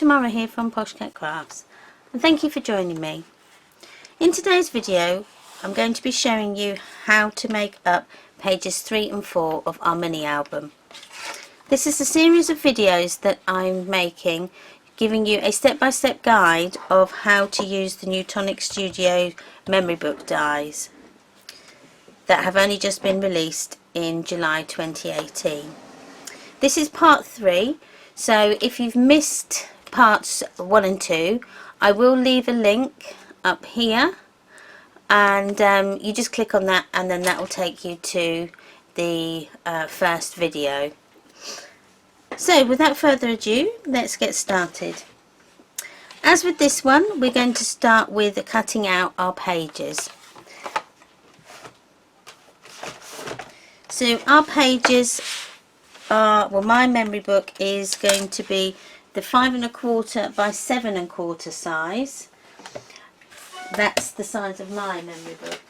Tamara here from Posh Cat Crafts, and thank you for joining me. In today's video I'm going to be showing you how to make up pages 3 and 4 of our mini album. This is a series of videos that I'm making, giving you a step-by-step guide of how to use the new Tonic Studio memory book dies that have only just been released in July 2018. This is part 3, so if you've missed parts 1 and 2, I will leave a link up here, and you just click on that and then that will take you to the first video. So without further ado, let's get started. As with this one, we're going to start with cutting out our pages. So our pages are, well, my memory book is going to be the 5 1/4 by 7 1/4 size. That's the size of my memory book.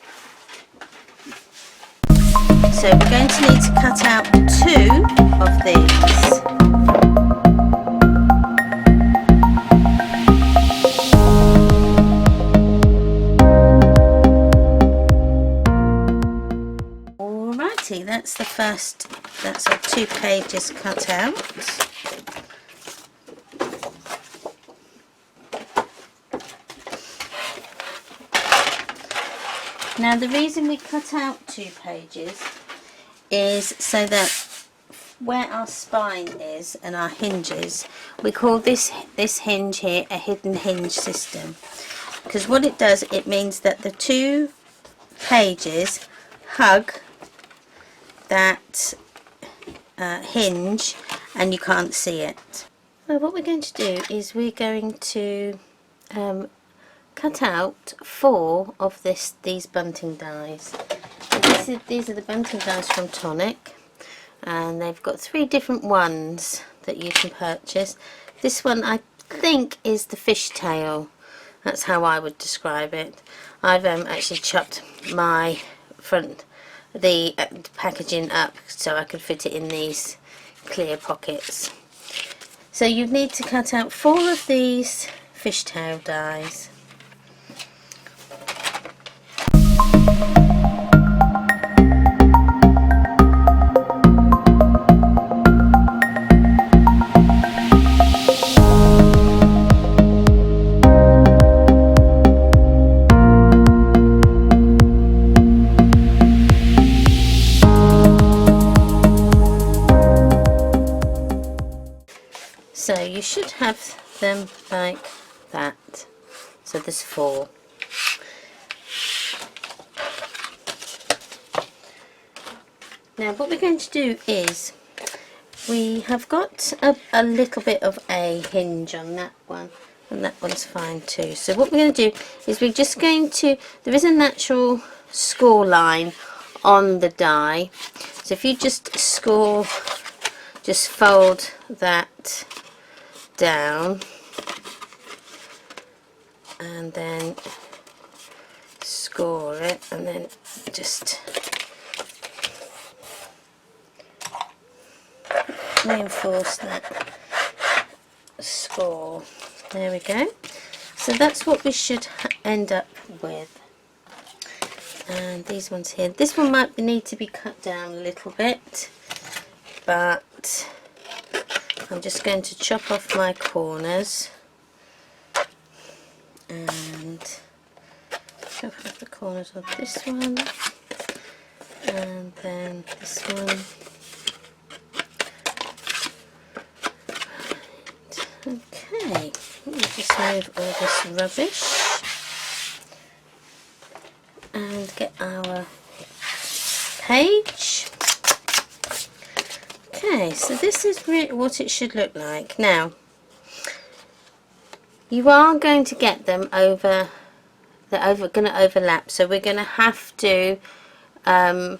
So we're going to need to cut out 2 of these. Alrighty, that's the first, that's our 2 pages cut out. Now the reason we cut out 2 pages is so that where our spine is and our hinges, we call this hinge here a hidden hinge system, because what it does, it means that the 2 pages hug that hinge and you can't see it. So what we're going to do is we're going to cut out 4 of these bunting dies. These are the bunting dies from Tonic, and they've got 3 different ones that you can purchase. This one I think is the fishtail. That's how I would describe it. I've actually chopped my the packaging up so I could fit it in these clear pockets. So you need to cut out 4 of these fishtail dies. So you should have them like that. So there's 4. Now what we're going to do is, we have got a little bit of a hinge on that one, and that one's fine too. So what we're going to do is we're just going to, there is a natural score line on the die, so if you just score, just fold that down and then score it, and then just reinforce that score. There we go. So that's what we should end up with. And these ones here, this one might need to be cut down a little bit, but I'm just going to chop off my corners and chop off the corners of this one and then this one. Okay, let me just move all this rubbish and get our page. Okay, so this is really what it should look like. Now, you are going to get them over, they're going to overlap, so we're going to have to, well,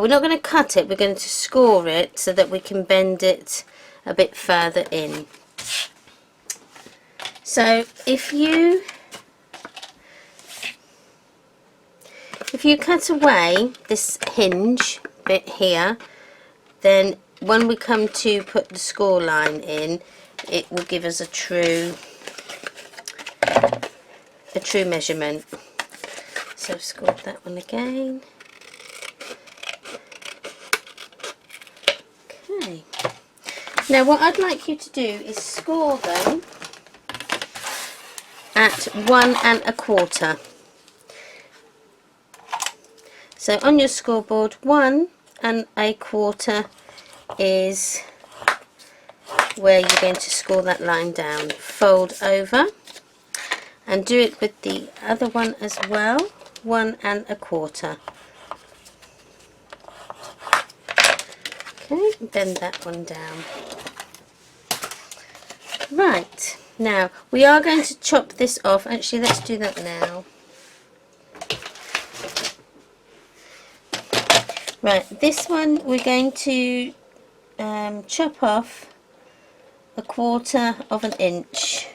we're not going to cut it, we're going to score it so that we can bend it a bit further in. So if you cut away this hinge bit here, then when we come to put the score line in, it will give us a true measurement. So I've scored that one again. Okay. Now what I'd like you to do is score them at 1 1/4. So on your scoreboard, 1 1/4 is where you're going to score that line down. Fold over and do it with the other one as well. 1 1/4. Okay, bend that one down. Right, now we are going to chop this off. Actually, let's do that now. Right, this one we're going to chop off 1/4 inch.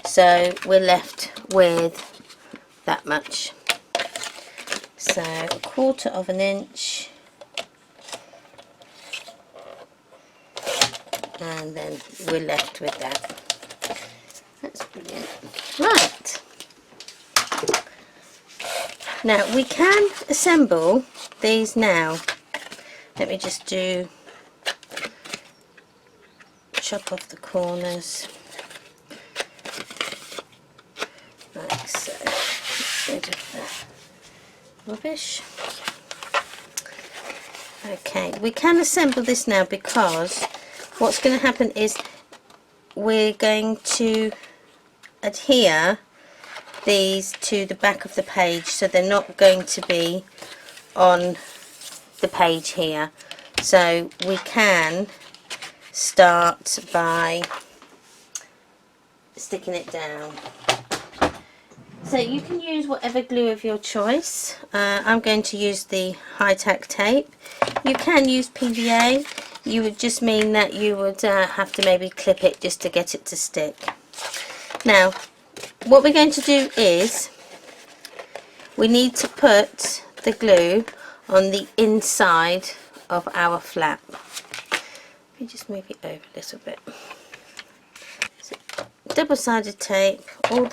So we're left with that much. So 1/4 inch. And then we're left with that. That's brilliant. Right. Now we can assemble these now. Let me just chop off the corners. Like so. Get rid of the rubbish. Okay, we can assemble this now because what's going to happen is we're going to adhere these to the back of the page, so they're not going to be on the page here. So we can start by sticking it down. So you can use whatever glue of your choice. I'm going to use the high-tack tape. You can use PVA. You would just mean that you would have to maybe clip it just to get it to stick. Now, what we're going to do is we need to put the glue on the inside of our flap. Let me just move it over a little bit. So, double-sided tape or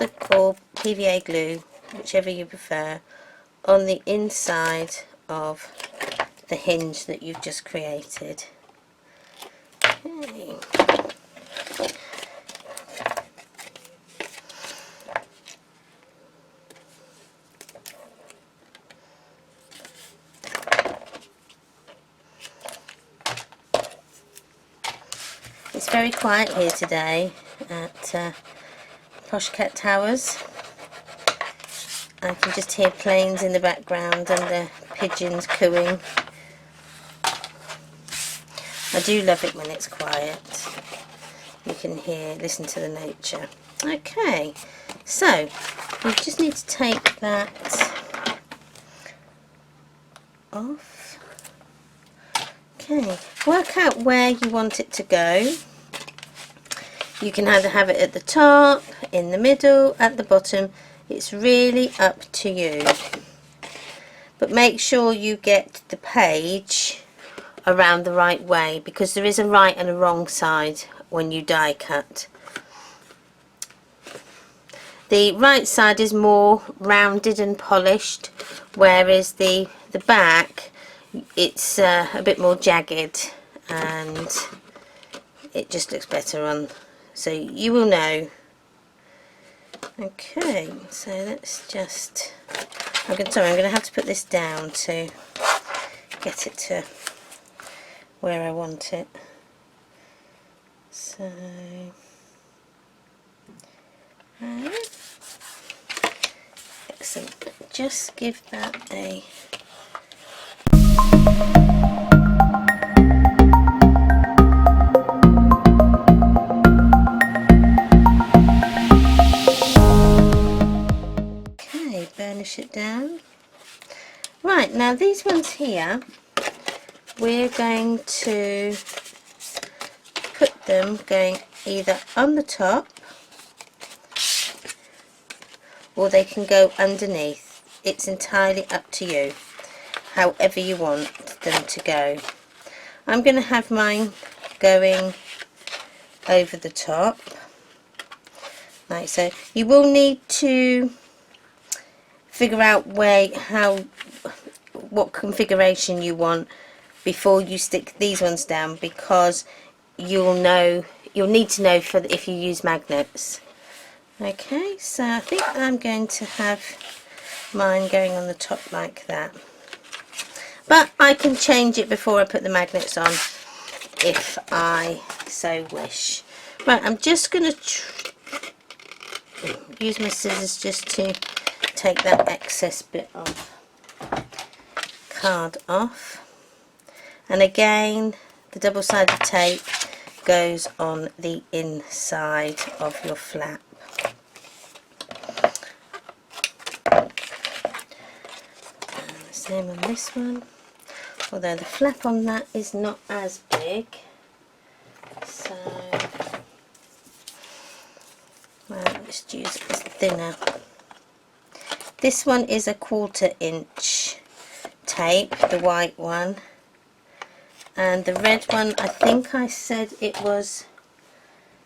PVA glue, whichever you prefer, on the inside of the hinge that you've just created. Okay. It's very quiet here today at Posh Cat Towers. I can just hear planes in the background and the pigeons cooing. I do love it when it's quiet. You can listen to the nature. Okay, so we just need to take that off. Okay, work out where you want it to go. You can either have it at the top, in the middle, at the bottom. It's really up to you. But make sure you get the page around the right way, because there is a right and a wrong side when you die cut. The right side is more rounded and polished, whereas the back, it's a bit more jagged and it just looks better on, so you will know. Okay, so let's just, I'm going to have to put this down to get it to where I want it. So excellent. Just give that a burnish it down. Right, now these ones here, we're going to put them going either on the top or they can go underneath. It's entirely up to you, however you want them to go. I'm going to have mine going over the top, like so. You will need to figure out what configuration you want before you stick these ones down, because you'll need to know if you use magnets. Okay, so I think I'm going to have mine going on the top like that, but I can change it before I put the magnets on if I so wish. Right, I'm just going to use my scissors just to take that excess bit of card off, and again the double-sided tape goes on the inside of your flap. Same on this one, although the flap on that is not as big, so well, let's use it as thinner. This one is a 1/4 inch tape, the white one, and the red one, I think I said it was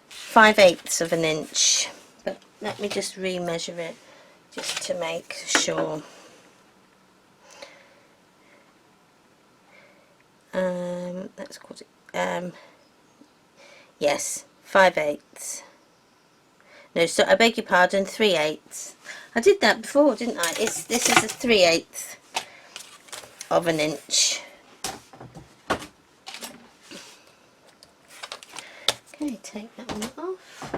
5/8 of an inch, but let me just remeasure it just to make sure. Let's call it, yes, 5/8. No, so I beg your pardon, 3/8. I did that before, didn't I? This is a 3/8 of an inch. Okay, take that one off.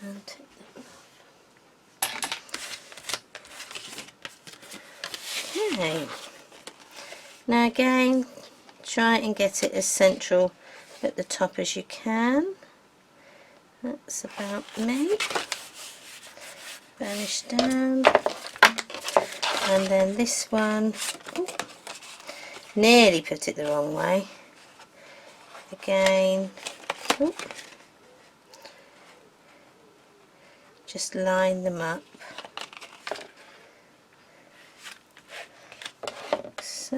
And take that one off. Okay. Now again, try and get it as central at the top as you can. That's about me. Burnish down. And then this one, ooh, nearly put it the wrong way. Again, ooh, just line them up. So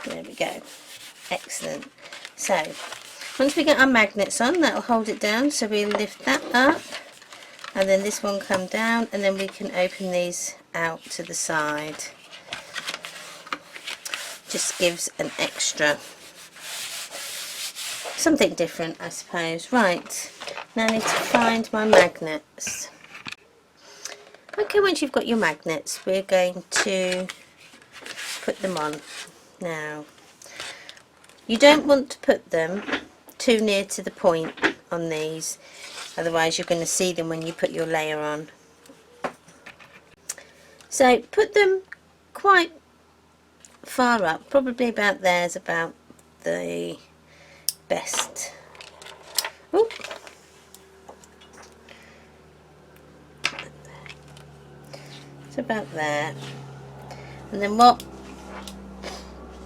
there we go. Excellent. So once we get our magnets on, that will hold it down, so we lift that up and then this one come down, and then we can open these out to the side. Just gives an extra something different, I suppose. Right, now I need to find my magnets. Okay, once you've got your magnets, we're going to put them on. Now, you don't want to put them too near to the point on these, otherwise you're going to see them when you put your layer on. So put them quite far up, probably about there's about the best. Ooh. It's about there. And then what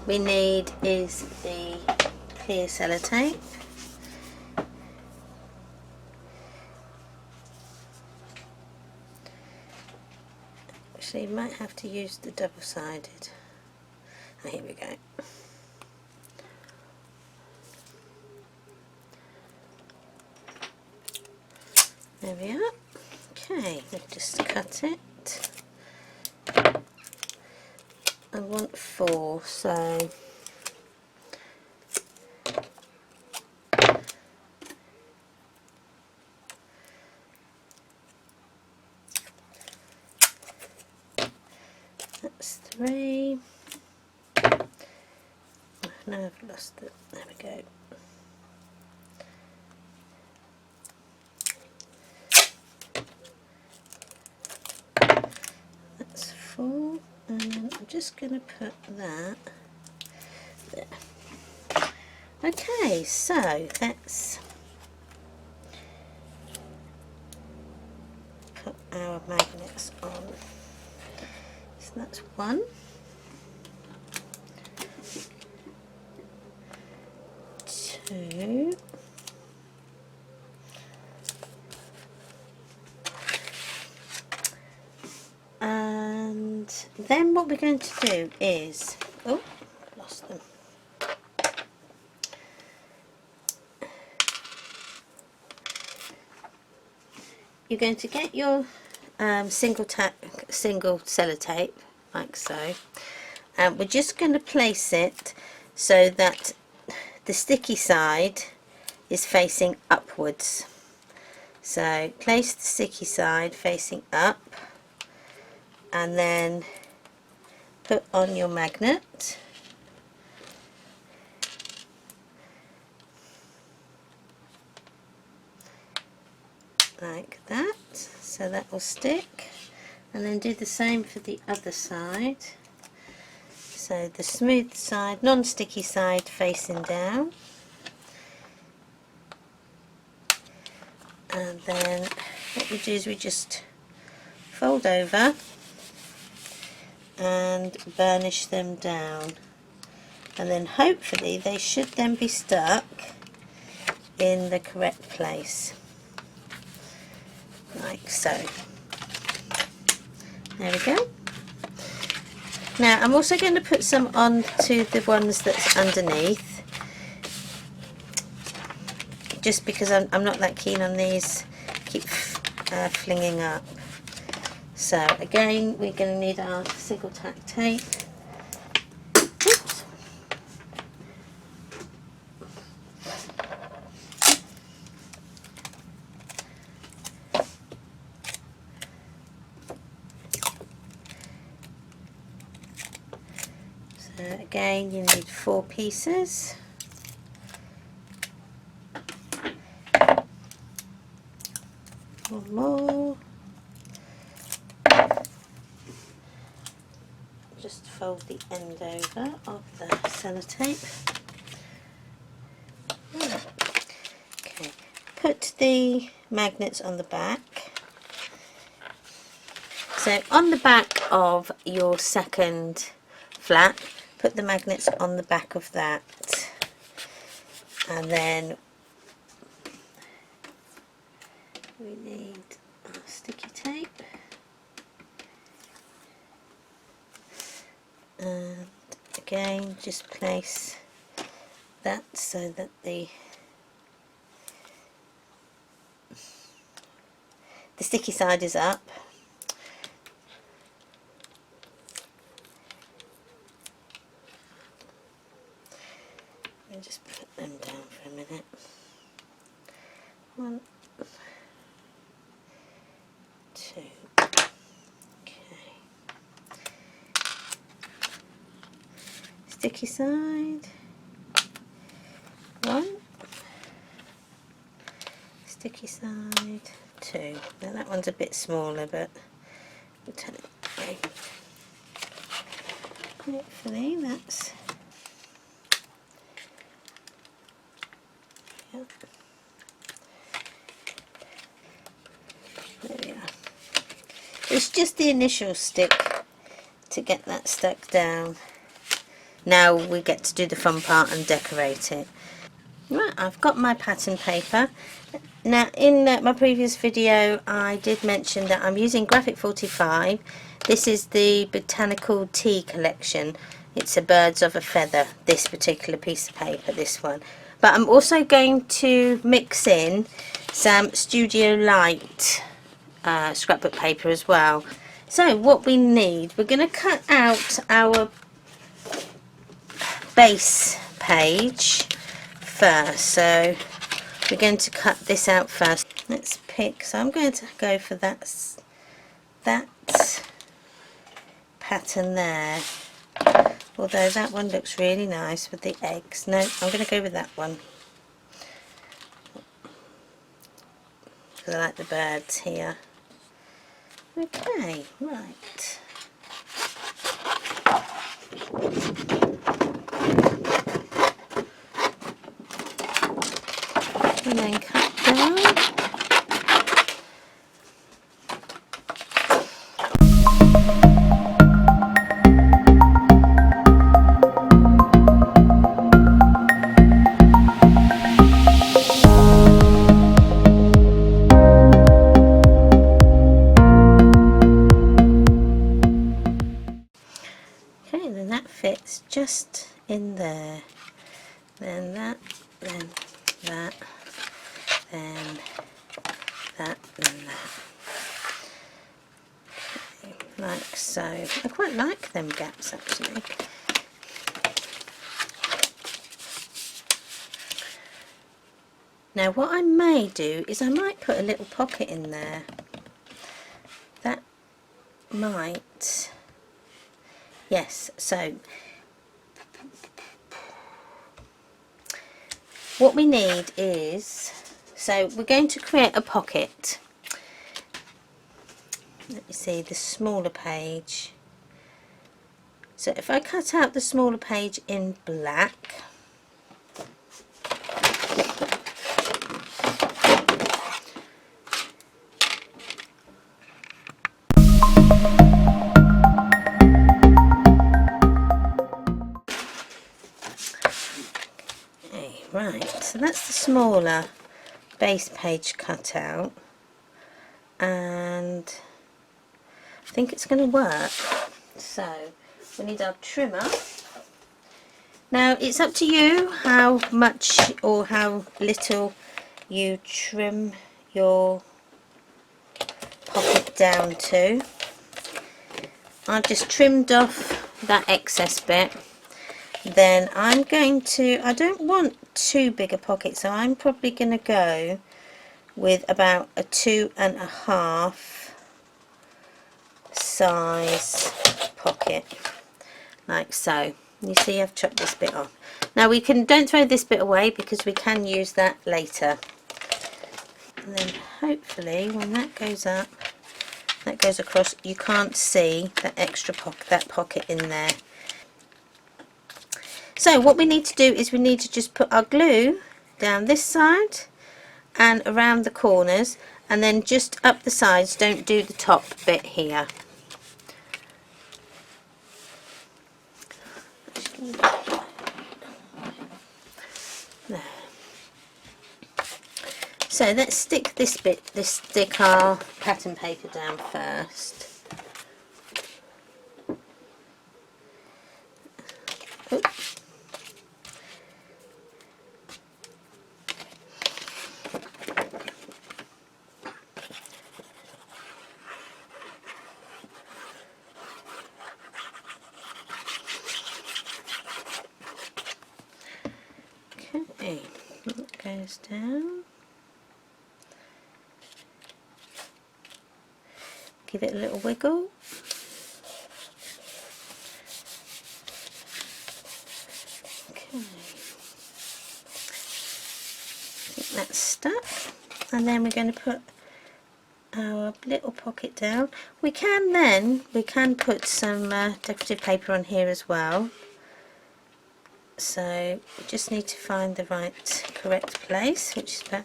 we need is the clear sellotape. Actually, you might have to use the double-sided. Oh, here we go. There we are. Okay, let's just cut it. I want 4, so that's 3. Now I've lost it. There we go. That's 4, and then I'm just going to put that there. Okay, so let's put our magnets on. So that's 1. 2. And then what we're going to do is, oh, lost them. You're going to get your single sellotape, like so, and we're just going to place it so that the sticky side is facing upwards. So place the sticky side facing up, and then put on your magnet. Like that, so that will stick, and then do the same for the other side. So the smooth side, non-sticky side facing down, and then what we do is we just fold over and burnish them down, and then hopefully they should then be stuck in the correct place, like so. There we go. Now I'm also going to put some on to the ones that's underneath, just because I'm not that keen on these keep flinging up. So again, we're going to need our single tack tape. Oops. So again, you need 4 pieces. One more. Just fold the end over of the sellotape. Okay, put the magnets on the back. So on the back of your second flap, put the magnets on the back of that, and then we need our sticky tape. And again, just place that so that the sticky side is up. And just put them down for a minute. 1, 2. Sticky side, 1, sticky side, 2. Now that one's a bit smaller, but we'll tell it. Hopefully that's, yeah. There we are. It's just the initial stick to get that stuck down. Now we get to do the fun part and decorate it. Right, I've got my pattern paper. Now in my previous video I did mention that I'm using Graphic 45. This is the Botanical Tea collection. It's a birds of a feather, this particular piece of paper, this one. But I'm also going to mix in some Studio Light scrapbook paper as well. So what we need, we're going to cut out our base page first. So we're going to cut this out first. Let's pick, so I'm going to go for that pattern there, although that one looks really nice with the eggs. No, I'm going to go with that one because I like the birds here. Okay, right. And then cut down. Okay, then that fits just in there. Then that, then that, then that, then that. Okay, like so. I quite like them gaps actually. Now what I may do is I might put a little pocket in there. That might, yes, so what we need is, so we're going to create a pocket. Let me see, the smaller page. So if I cut out the smaller page in black, okay, right, so that's the smaller base page cut out, and I think it's going to work. So we need our trimmer. Now it's up to you how much or how little you trim your pocket down to. I've just trimmed off that excess bit. Then I'm going to, I don't want too big a pocket, so I'm probably going to go with about a 2.5 size pocket, like so. You see I've chopped this bit off. Now we can, don't throw this bit away because we can use that later. And then hopefully when that goes up, that goes across, you can't see that extra pocket, that pocket in there. So what we need to do is we need to just put our glue down this side and around the corners, and then just up the sides, don't do the top bit here. There. So let's stick this bit, stick our pattern paper down first. Oops. Okay, that goes down. Give it a little wiggle. Okay, I think that's stuck. And then we're going to put our little pocket down. We can put some decorative paper on here as well. So we just need to find the right correct place, which is about,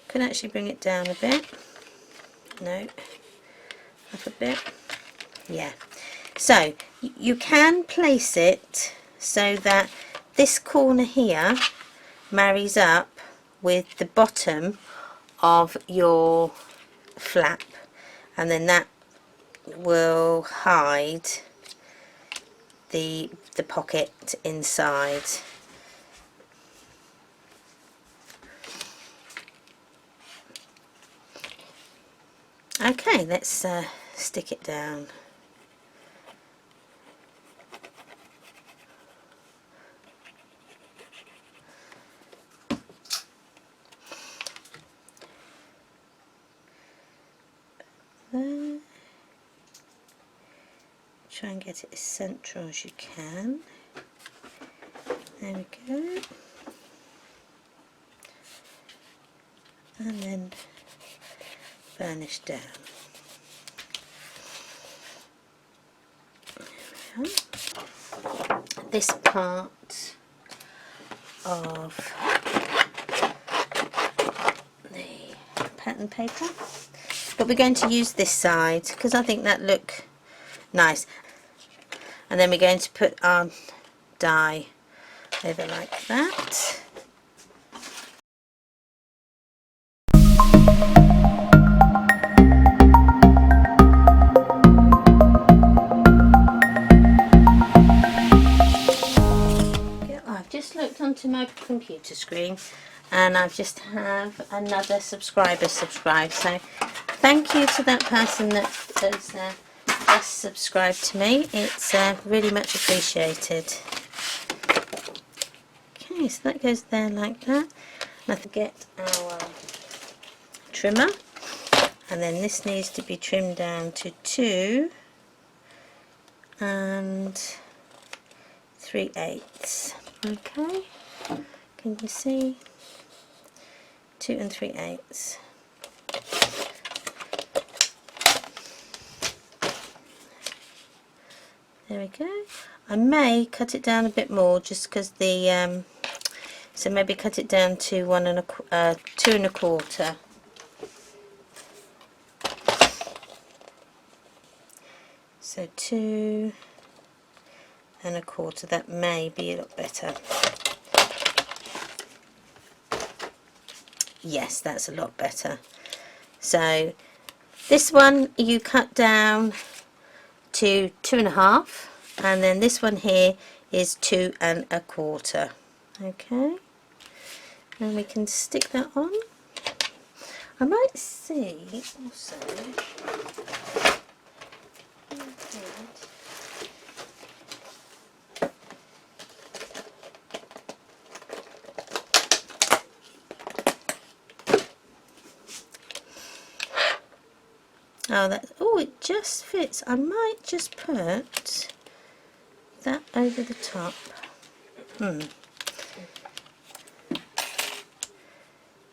could actually bring it down a bit. No, up a bit. Yeah. So you can place it so that this corner here marries up with the bottom of your flap, and then that will hide the pocket inside. Okay, let's stick it down. There. Try and get it as central as you can. There we go. And then burnish down. There we are. This part of the pattern paper, but we're going to use this side because I think that look nice. And then we're going to put our die over like that. onto my computer screen, and I just have another subscriber subscribe. So thank you to that person that has just subscribed to me. It's really much appreciated. Okay, so that goes there like that. Now to get our trimmer, and then this needs to be trimmed down to 2 3/8. Okay, can you see? 2 3/8. There we go. I may cut it down a bit more just because the so maybe cut it down to 2 1/4. So 2 1/4. That may be a lot better. Yes, that's a lot better. So this one you cut down to 2 1/2, and then this one here is 2 1/4. Okay, and we can stick that on. I might see also. Oh, it just fits. I might just put that over the top.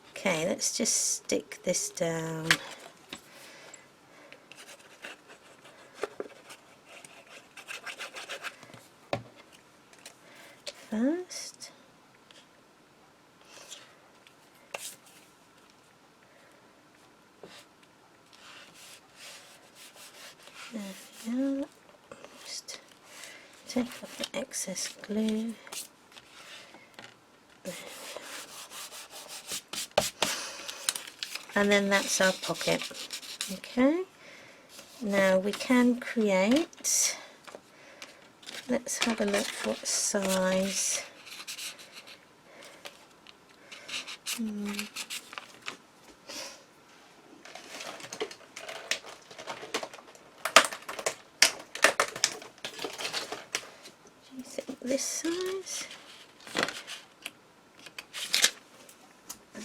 Okay, let's just stick this down. First. There we go. Just take off the excess glue. And then that's our pocket. Okay, now we can create, let's have a look what size. Do you think this size? I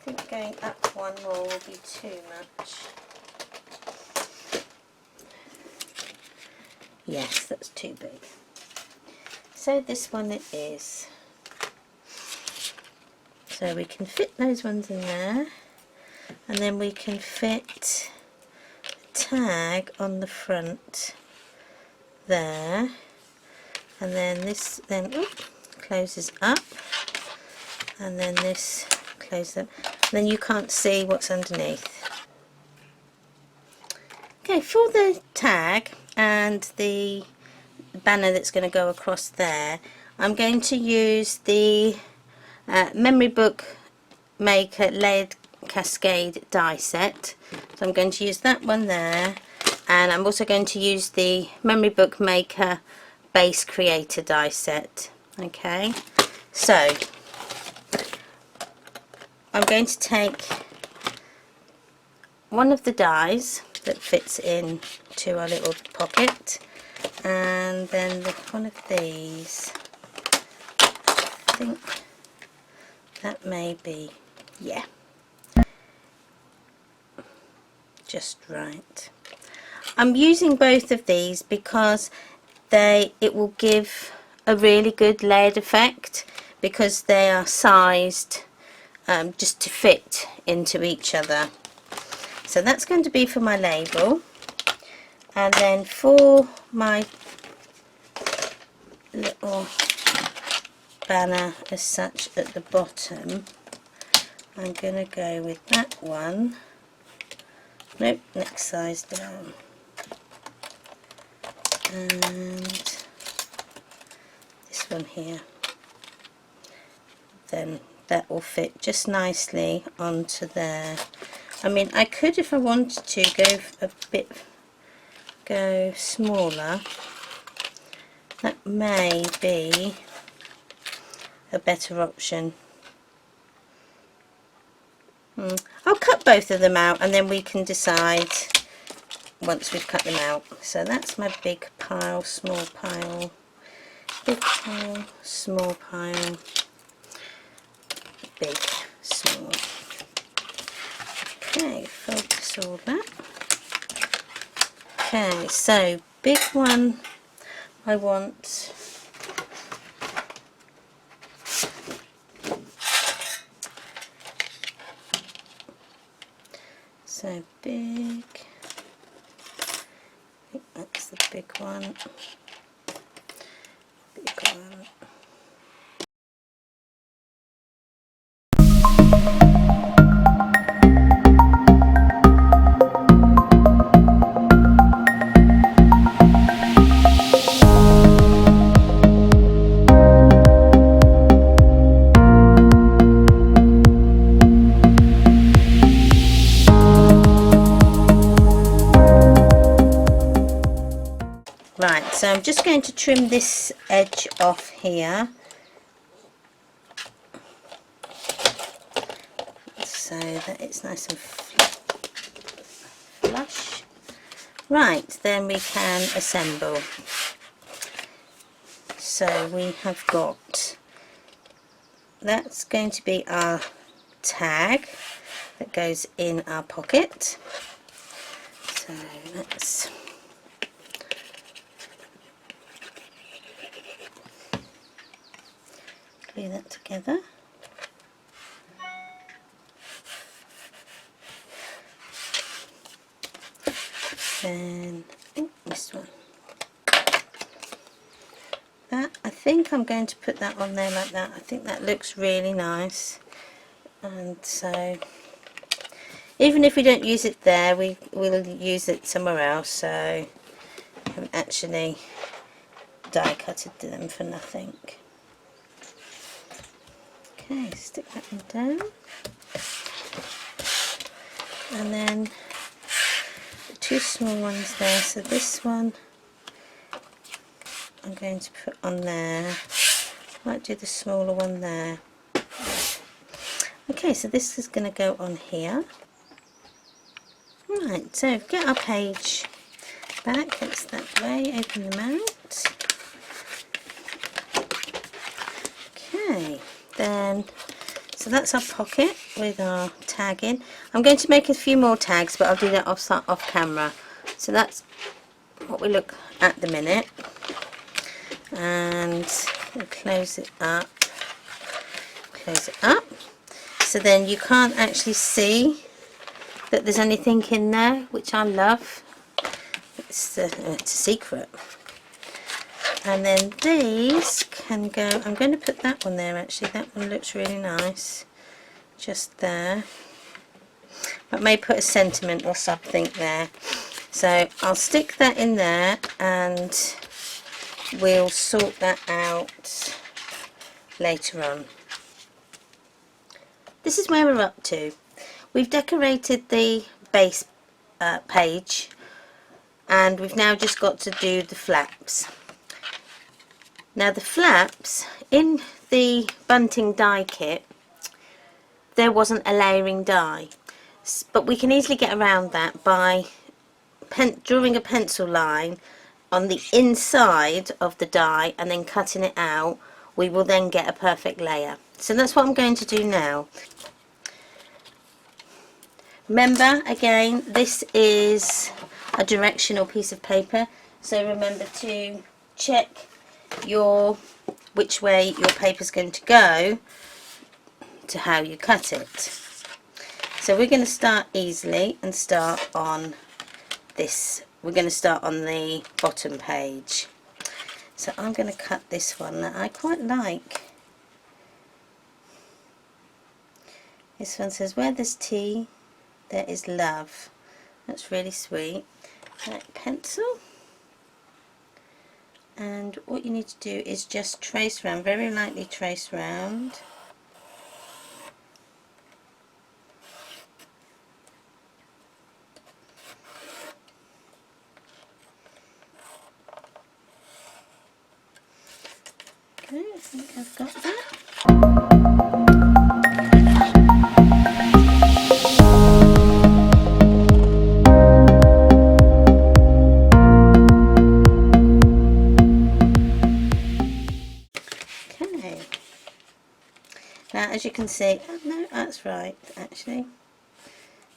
think going up one more will be too much. Yes, that's too big. So this one it is. So we can fit those ones in there, and then we can fit a tag on the front there, and then this then closes up, and then this closes up. Then you can't see what's underneath. Okay, for the tag and the banner that's going to go across there, I'm going to use the Memory Book Maker Layered Cascade die set. So I'm going to use that one there, and I'm also going to use the Memory Book Maker Base Creator die set. Okay, so I'm going to take one of the dies that fits in to our little pocket, and then one of these. I think that may be, yeah, just right. I'm using both of these because it will give a really good layered effect, because they are sized just to fit into each other. So that's going to be for my label, and then for my little banner as such at the bottom, I'm going to go with that one. Nope, next size down. And this one here. Then that will fit just nicely onto there. I mean, I could, if I wanted to, go smaller. That may be a better option. I'll cut both of them out and then we can decide once we've cut them out. So that's my big pile, small pile, big pile, small pile, big, small. Okay, focus all that. Okay, so big one I want so big, I think that's the big one, big one. Right, so I'm just going to trim this edge off here, so that it's nice and flush. Right, then we can assemble. So we have got, that's going to be our tag that goes in our pocket. So let's glue that together. Then, oh, this one. That, I think I'm going to put that on there like that. I think that looks really nice. And so, even if we don't use it there, we will use it somewhere else. So, I haven't actually die cutted them for nothing. Okay, stick that one down. And then the two small ones there. So this one I'm going to put on there. Might do the smaller one there. Okay, so this is going to go on here. Right, so get our page back, it's that way, open them out. Okay, then, so that's our pocket with our tag in. I'm going to make a few more tags, but I'll do that off camera. So that's what we look at the minute. And we'll close it up. Close it up. So then you can't actually see that there's anything in there, which I love. It's a secret. And then these can go, I'm going to put that one there actually, that one looks really nice, just there. I may put a sentiment or something there. So I'll stick that in there and we'll sort that out later on. This is where we're up to. We've decorated the base page and we've now just got to do the flaps. Now the flaps, in the bunting die kit there wasn't a layering die, but we can easily get around that by drawing a pencil line on the inside of the die and then cutting it out. We will then get a perfect layer. So that's what I'm going to do now. Remember, again, this is a directional piece of paper, so remember to check which way your paper is going to go to how you cut it. So we're going to start easily and start on this. We're going to start on the bottom page. So I'm going to cut this one that I quite like. This one says, where there's tea, there is love. That's really sweet. Right, pencil. And what you need to do is just trace round, very lightly trace round. Okay, I think I've got that. Okay, now as you can see, oh, no, that's right actually,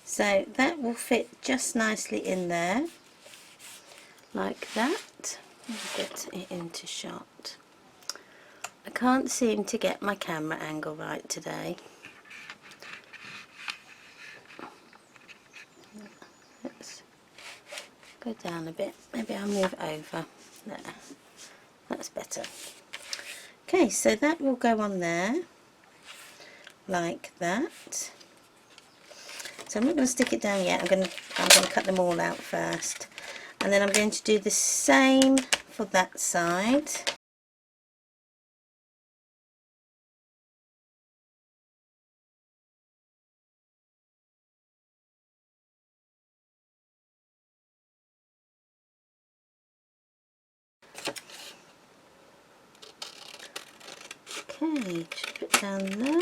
so that will fit just nicely in there like that. Get it into shot. I can't seem to get my camera angle right today. Let's go down a bit, maybe I'll move over there, that's better. Okay, so that will go on there like that. So I'm not going to stick it down yet. I'm going to cut them all out first, and then I'm going to do the same for that side. Okay, just put it down there,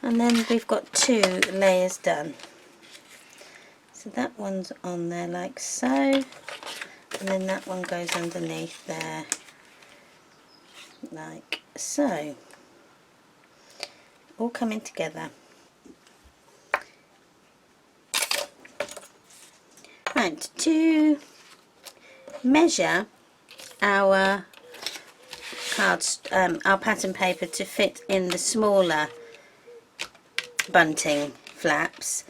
and then we've got 2 layers done. So that one's on there like so, and then that one goes underneath there like so, all coming together. Right, to measure our cards, our pattern paper to fit in the smaller bunting flaps,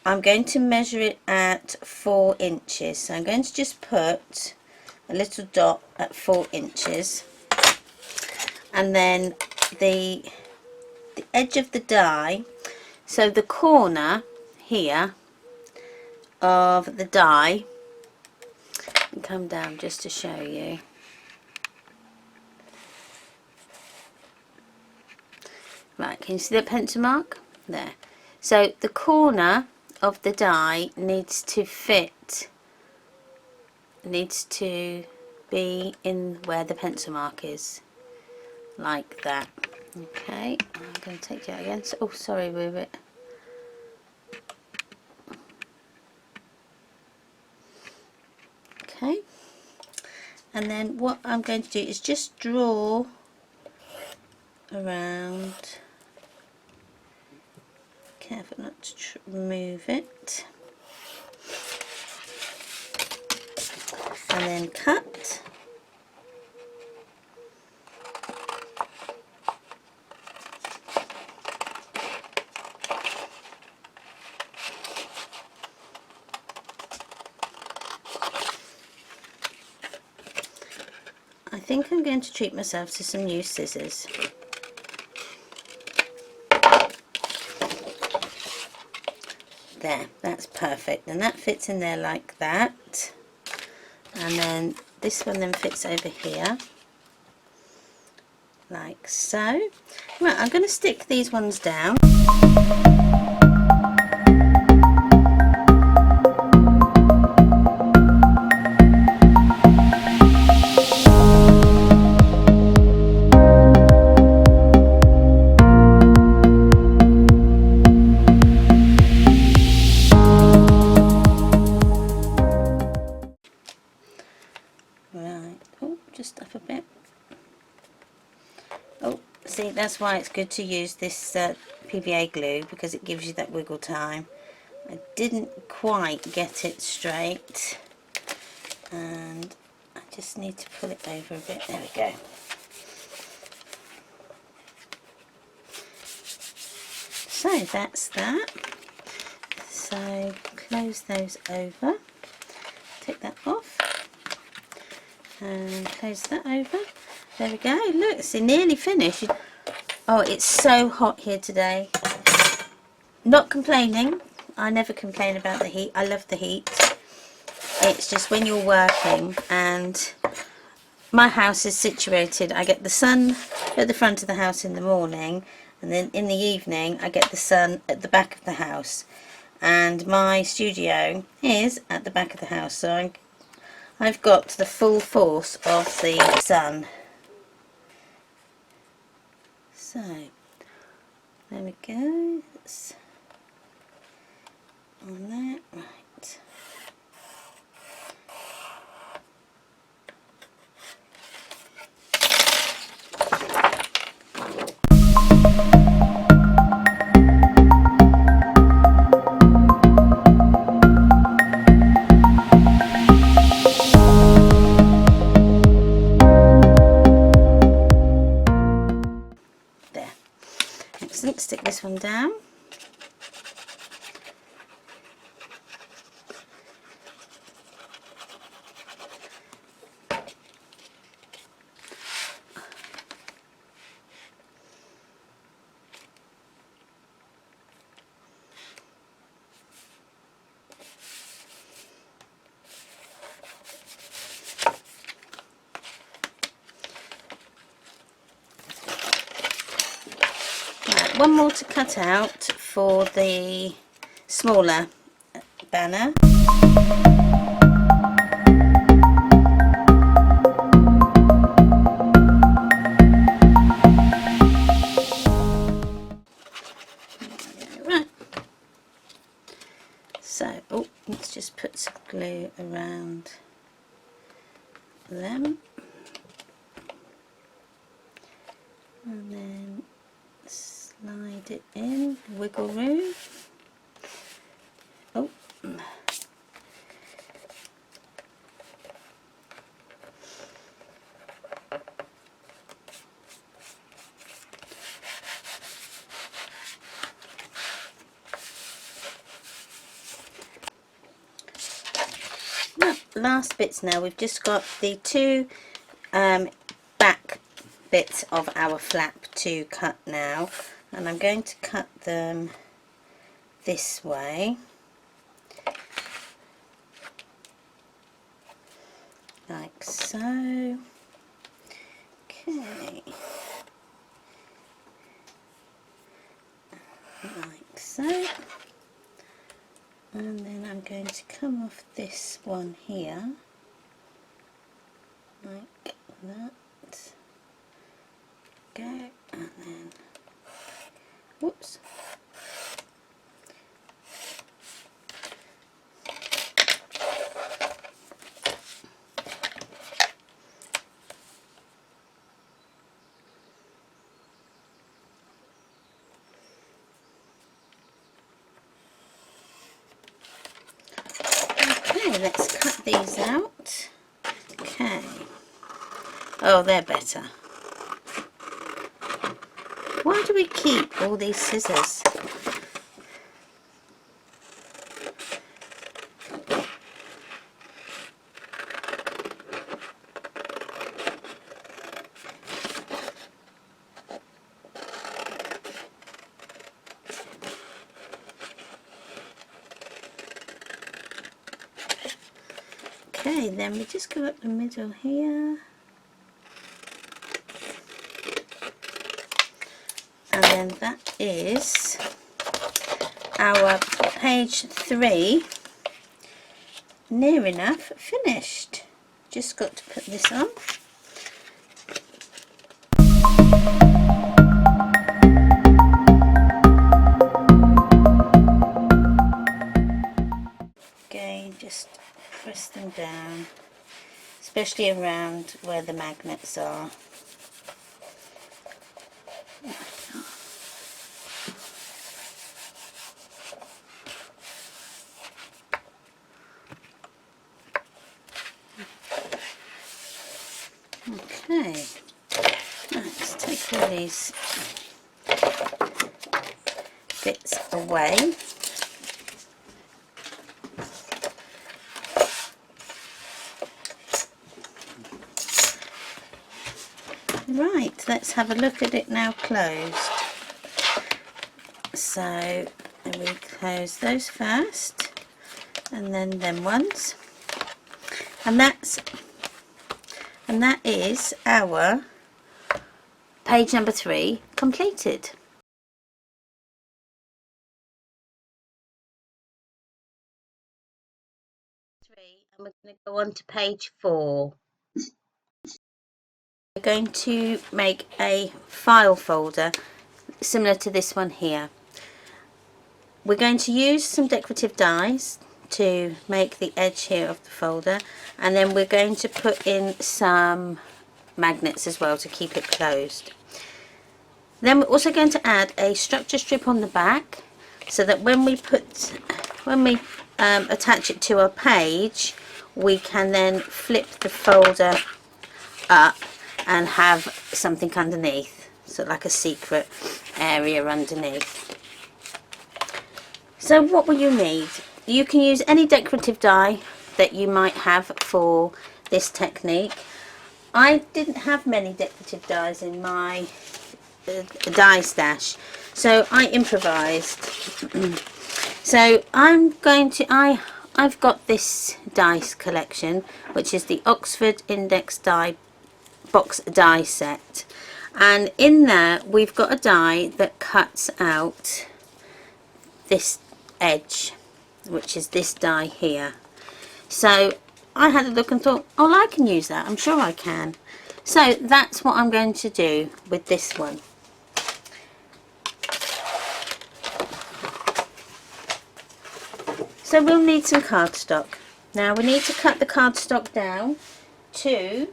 I'm going to measure it at 4 inches. So I'm going to just put a little dot at 4 inches, and then the edge of the die, so the corner here of the die, and come down just to show you. Right, can you see that pencil mark? There. So the corner of the die needs to fit, needs to be in where the pencil mark is, like that. Okay, I'm going to take it out again. So, oh, sorry, move it. Okay, and then what I'm going to do is just draw around. Careful not to move it, and then cut. I think I'm going to treat myself to some new scissors. There, that's perfect, and that fits in there like that, and then this one then fits over here like so. Right, I'm going to stick these ones down. Just up a bit. Oh, see, that's why it's good to use this PVA glue, because it gives you that wiggle time. I didn't quite get it straight, and I just need to pull it over a bit. There we go. So that's that. So close those over, take that off, and close that over. There we go. Look, it's nearly finished. Oh, it's so hot here today. Not complaining. I never complain about the heat. I love the heat. It's just when you're working, and my house is situated, I get the sun at the front of the house in the morning, and then in the evening I get the sun at the back of the house, and my studio is at the back of the house, so I've got the full force of the sun So there we go. That's on there, right. There. Excellent. Stick this one down. Right, one more to cut out for the smaller banner. Right. So, oh, let's just put some glue around them. And then slide it in, wiggle room. Oh, last bits now. We've just got the two back bits of our flap to cut now, and I'm going to cut them this way, like so. Okay, like so. And then I'm going to come off this one here, like that. Go, and then, whoops. Okay, let's cut these out. Okay. Oh, they're better. Why do we keep all these scissors? Okay, then we just go up the middle here. And then that is our page 3 near enough finished. Just got to put this on. Again, just press them down, especially around where the magnets are. Okay, let's take all these bits away. Right, let's have a look at it now closed. So we close those first, and then them ones, and that is our page number 3 completed. And we're going to go on to page 4. We're going to make a file folder similar to this one here. We're going to use some decorative dies to make the edge here of the folder, and then we're going to put in some magnets as well to keep it closed. Then we're also going to add a structure strip on the back, so that when we attach it to our page, we can then flip the folder up and have something underneath, so like a secret area underneath. So what will you need? You can use any decorative die that you might have for this technique. I didn't have many decorative dies in my die stash, so I improvised. So I've got this dice collection, which is the Oxford Index Die box die set, and in there we've got a die that cuts out this edge, which is this die here. So I had a look and thought, oh, I can use that, I'm sure I can. So that's what I'm going to do with this one. So we'll need some cardstock. Now we need to cut the cardstock down to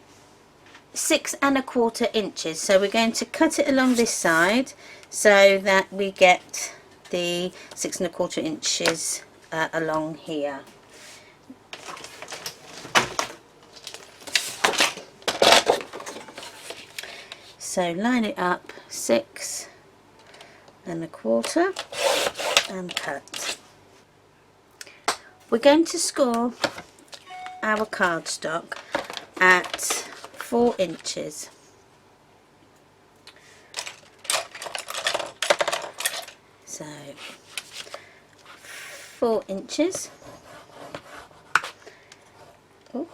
6 1/4 inches. So we're going to cut it along this side so that we get the 6 1/4 inches along here. So line it up 6 1/4 and cut. We're going to score our cardstock at 4 inches. So 4 inches. Ooh.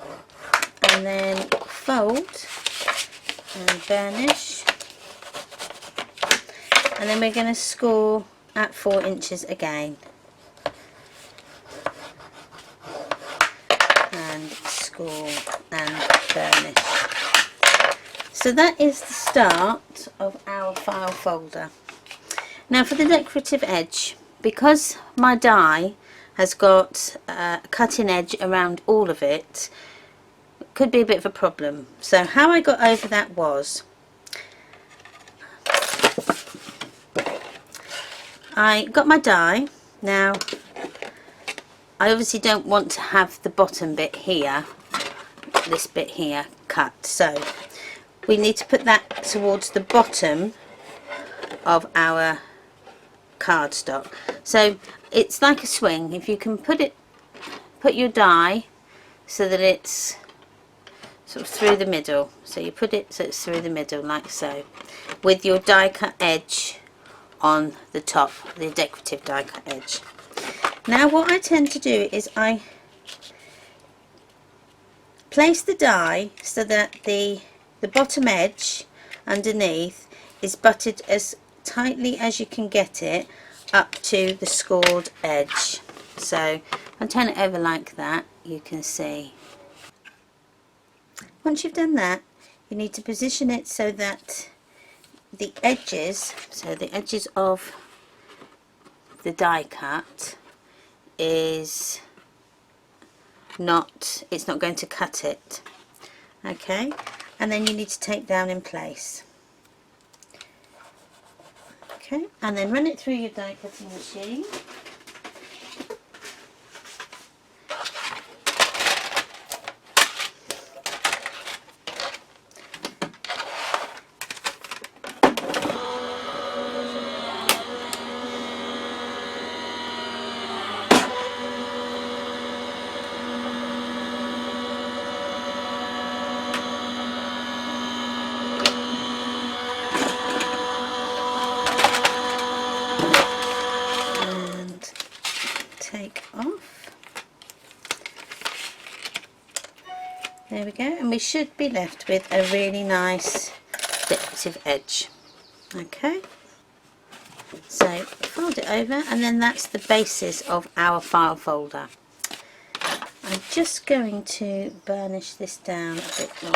And then fold and burnish, and then we're going to score at 4 inches again, and score and burnish. So that is the start of our file folder. Now for the decorative edge, because my die has got a cutting edge around all of it, could be a bit of a problem. So how I got over that was, I got my die. Now I obviously don't want to have the bottom bit here, this bit here, cut, so we need to put that towards the bottom of our cardstock. So it's like a swing. If you can put your die so that it's sort of through the middle, so you put it so it's through the middle like so, with your die cut edge on the top, the decorative die cut edge. Now what I tend to do is I place the die so that the bottom edge underneath is butted as tightly as you can get it up to the scored edge. So if I turn it over like that, you can see. Once you've done that, you need to position it so that the edges, of the die cut is not, it's not going to cut it. Okay, and then you need to take down in place. Okay, and then run it through your die cutting machine. Take off. There we go, and we should be left with a really nice decorative edge. Okay, so fold it over, and then that's the basis of our file folder. I'm just going to burnish this down a bit more.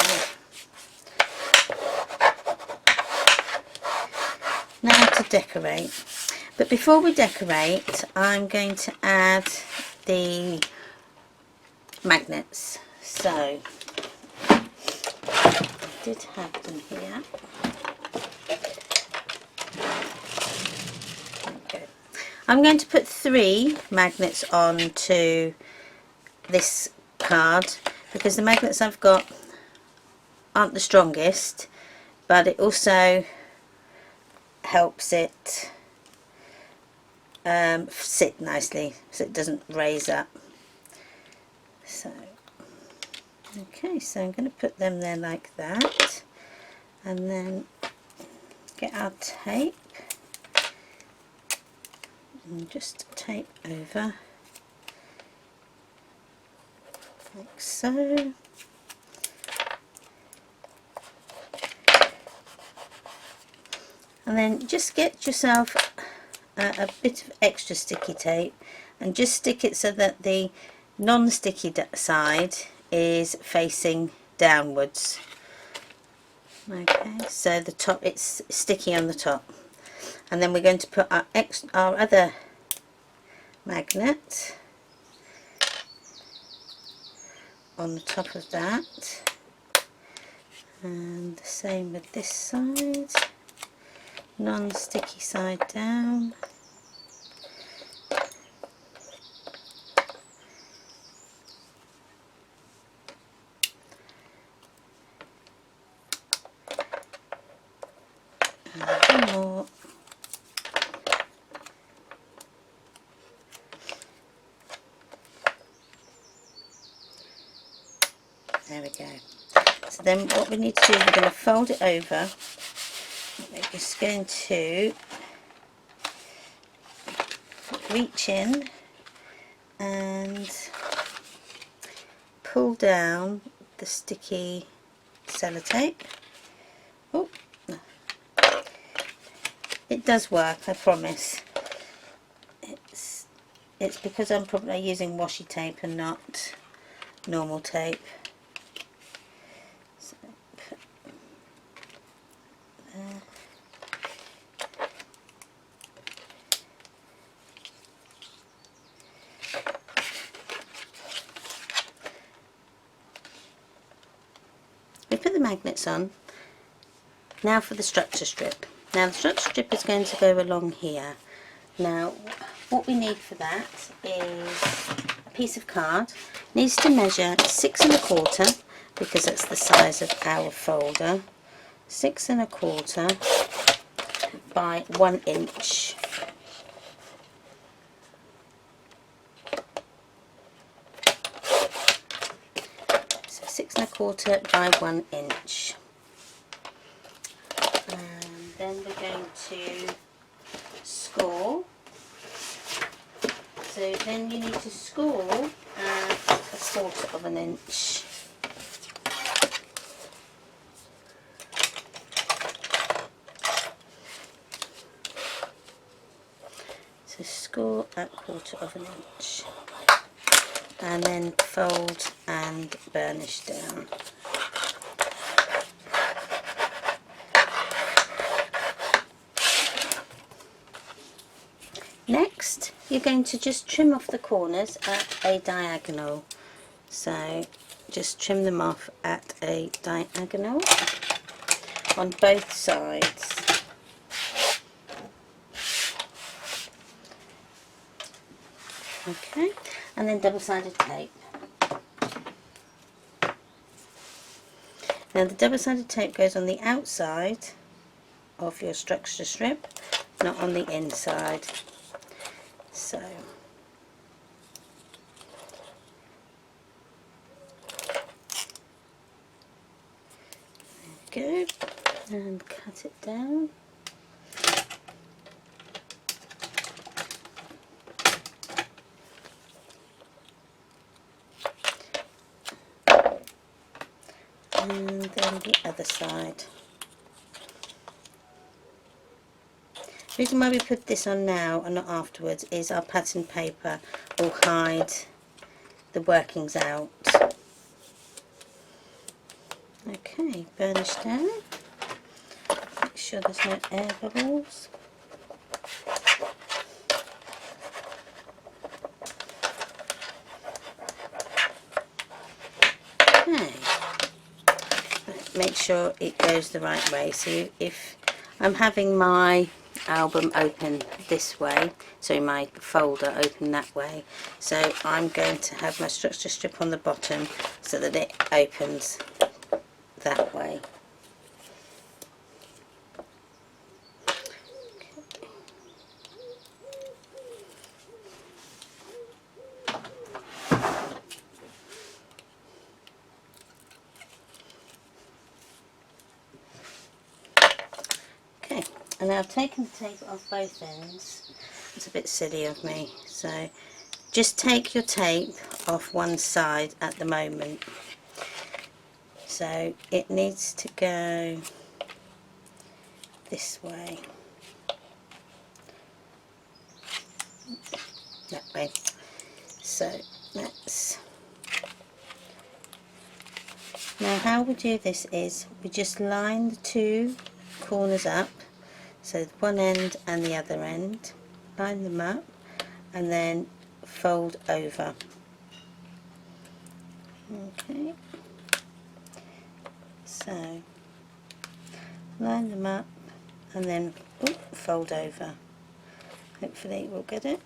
to decorate. But before we decorate, I'm going to add the magnets. So I did have them here. Okay. I'm going to put 3 magnets onto this card because the magnets I've got aren't the strongest, but it also helps it sit nicely so it doesn't raise up. So okay, so I'm going to put them there like that, and then get our tape and just tape over like so. And then just get yourself a bit of extra sticky tape and just stick it so that the non-sticky side is facing downwards. Okay, so the top, it's sticky on the top. And then we're going to put our other magnet on the top of that, and the same with this side, non-sticky side down. And one more. There we go. So then what we need to do is we're going to fold it over. We're just going to reach in and pull down the sticky sellotape. Oh, it does work, I promise. It's because I'm probably using washi tape and not normal tape. So put there. We put the magnets on. Now for the structure strip. Now the structure strip is going to go along here. Now what we need for that is a piece of card. It needs to measure 6 1/4 because that's the size of our folder. 6 1/4 by 1 inch. So 6 1/4 by 1 inch. And then we're going to score. So then you need to score at 1/4 of an inch. So score at 1/4 of an inch. And then fold and burnish down. Next, you're going to just trim off the corners at a diagonal. So just trim them off at a diagonal on both sides. Okay, and then double-sided tape. Now the double-sided tape goes on the outside of your structure strip, not on the inside. So there we go, and cut it down. And then the other side. The reason why we put this on now and not afterwards is our pattern paper will hide the workings out. Okay, burnish down. Make sure there's no air bubbles. make sure it goes the right way. So if I'm having my album open this way, so my folder open that way, so I'm going to have my structure strip on the bottom so that it opens that way. Okay, and now I've taken the tape off both ends. It's a bit silly of me, so just take your tape off one side at the moment. So it needs to go this way, that way. So let's, now how we do this is we just line the two corners up, so one end and the other end, line them up and then fold over. Okay, so line them up and then fold over. Hopefully we'll get it.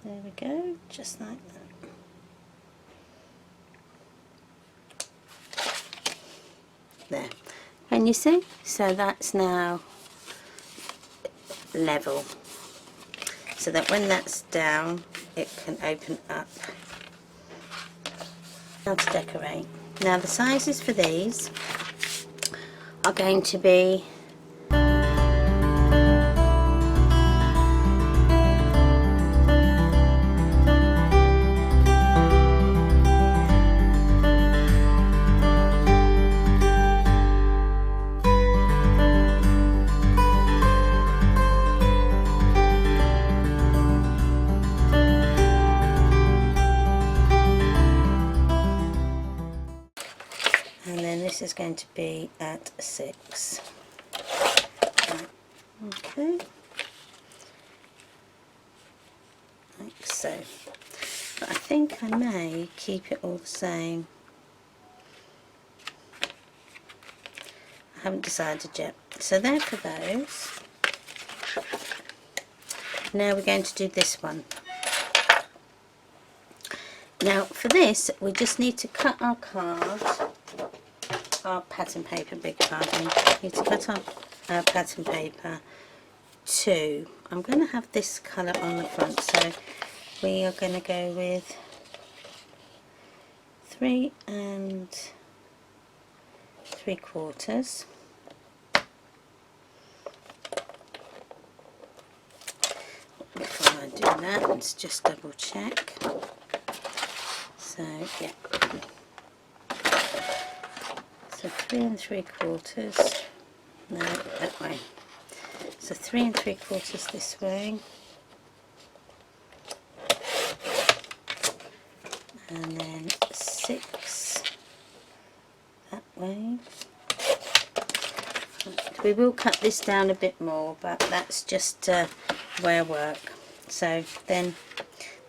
There we go, just like that. There. Can you see? So that's now level, so that when that's down it can open up. Now to decorate. Now the sizes for these are going to be is going to be at 6. Right. Okay, like so. But I think I may keep it all the same. I haven't decided yet. So there for those. Now we're going to do this one. Now for this we just need to cut our card, our pattern paper, big pardon. We need to cut our pattern paper to, I'm going to have this colour on the front, so we are going to go with 3 3/4. Before I do that, let's just double check. So yeah, so 3 3/4. No, that way. So 3 3/4 this way, and then 6 that way. We will cut this down a bit more, but that's just way I work. So then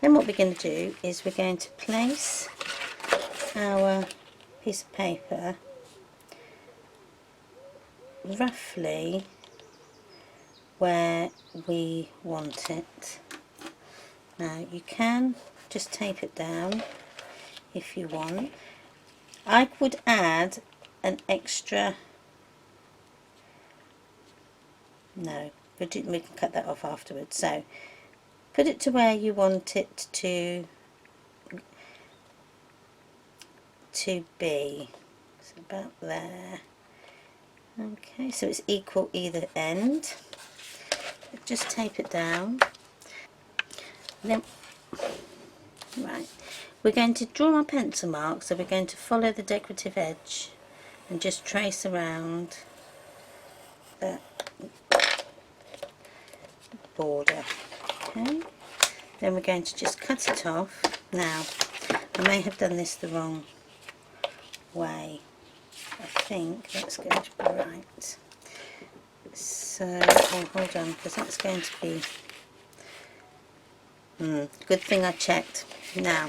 what we're going to do is we're going to place our piece of paper roughly where we want it. Now you can just tape it down if you want. I would add an extra, no, we can cut that off afterwards. So put it to where you want it to be, so about there. Okay, so it's equal either end. Just tape it down. Then, right, we're going to draw our pencil mark, so we're going to follow the decorative edge and just trace around the border. Okay, then we're going to just cut it off. Now, I may have done this the wrong way. I think that's going to be right. So, oh, hold on, because that's going to be, good thing I checked. Now,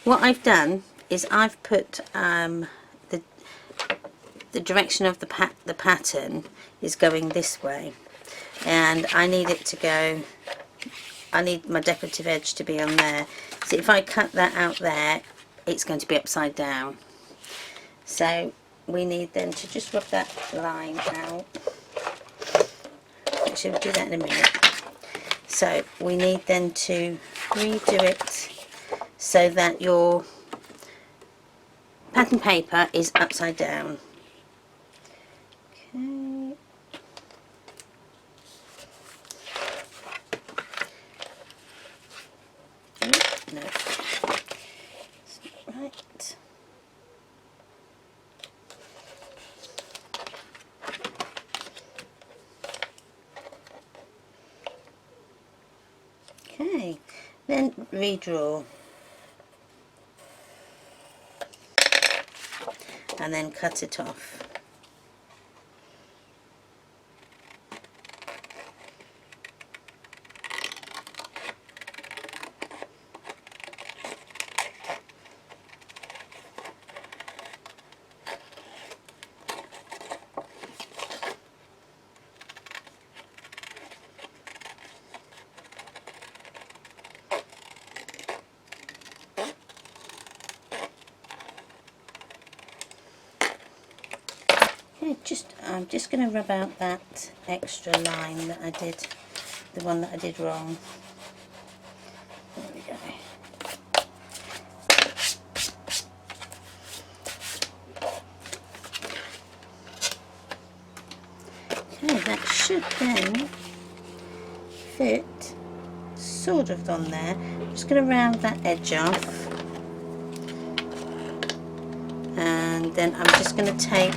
what I've done is I've put the direction of the pattern is going this way, and I need it to go, I need my decorative edge to be on there. So if I cut that out there, it's going to be upside down. So we need then to just rub that line out. Actually, we'll do that in a minute. So we need then to redo it so that your pattern paper is upside down. Okay. No, it's not right. Okay, then redraw and then cut it off. I'm just going to rub out that extra line that I did, the one that I did wrong. There we go. Okay, that should then fit sort of on there. I'm just going to round that edge off, and then I'm just going to take,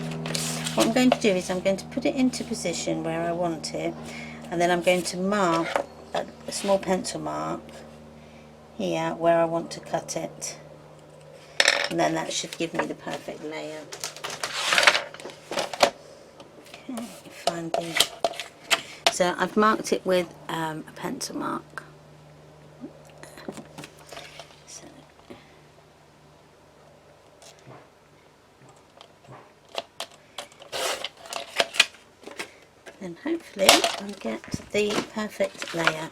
what I'm going to do is I'm going to put it into position where I want it, and then I'm going to mark a small pencil mark here where I want to cut it, and then that should give me the perfect layer. Okay, find the, so I've marked it with a pencil mark. So, then hopefully I'll get the perfect layer.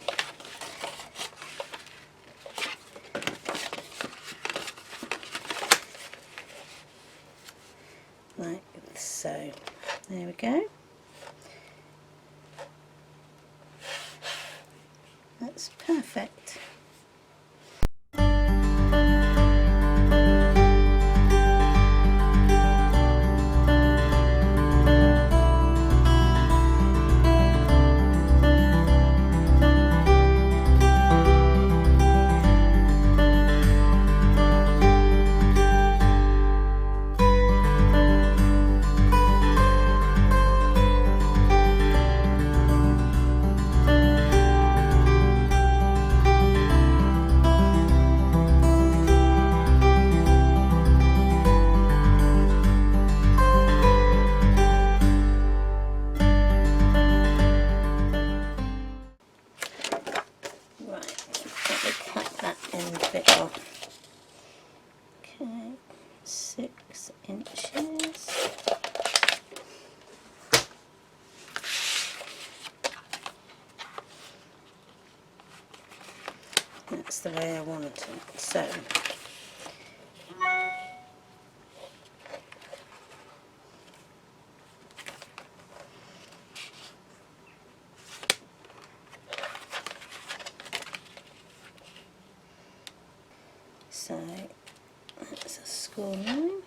Like so. There we go. That's perfect. Okay, 6 inches. That's the way I want it. So that's a score line,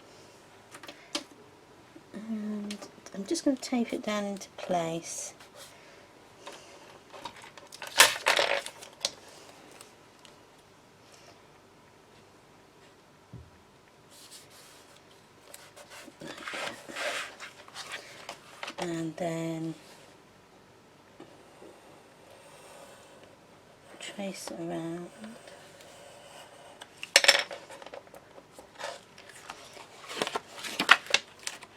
and I'm just going to tape it down into place. And then trace around.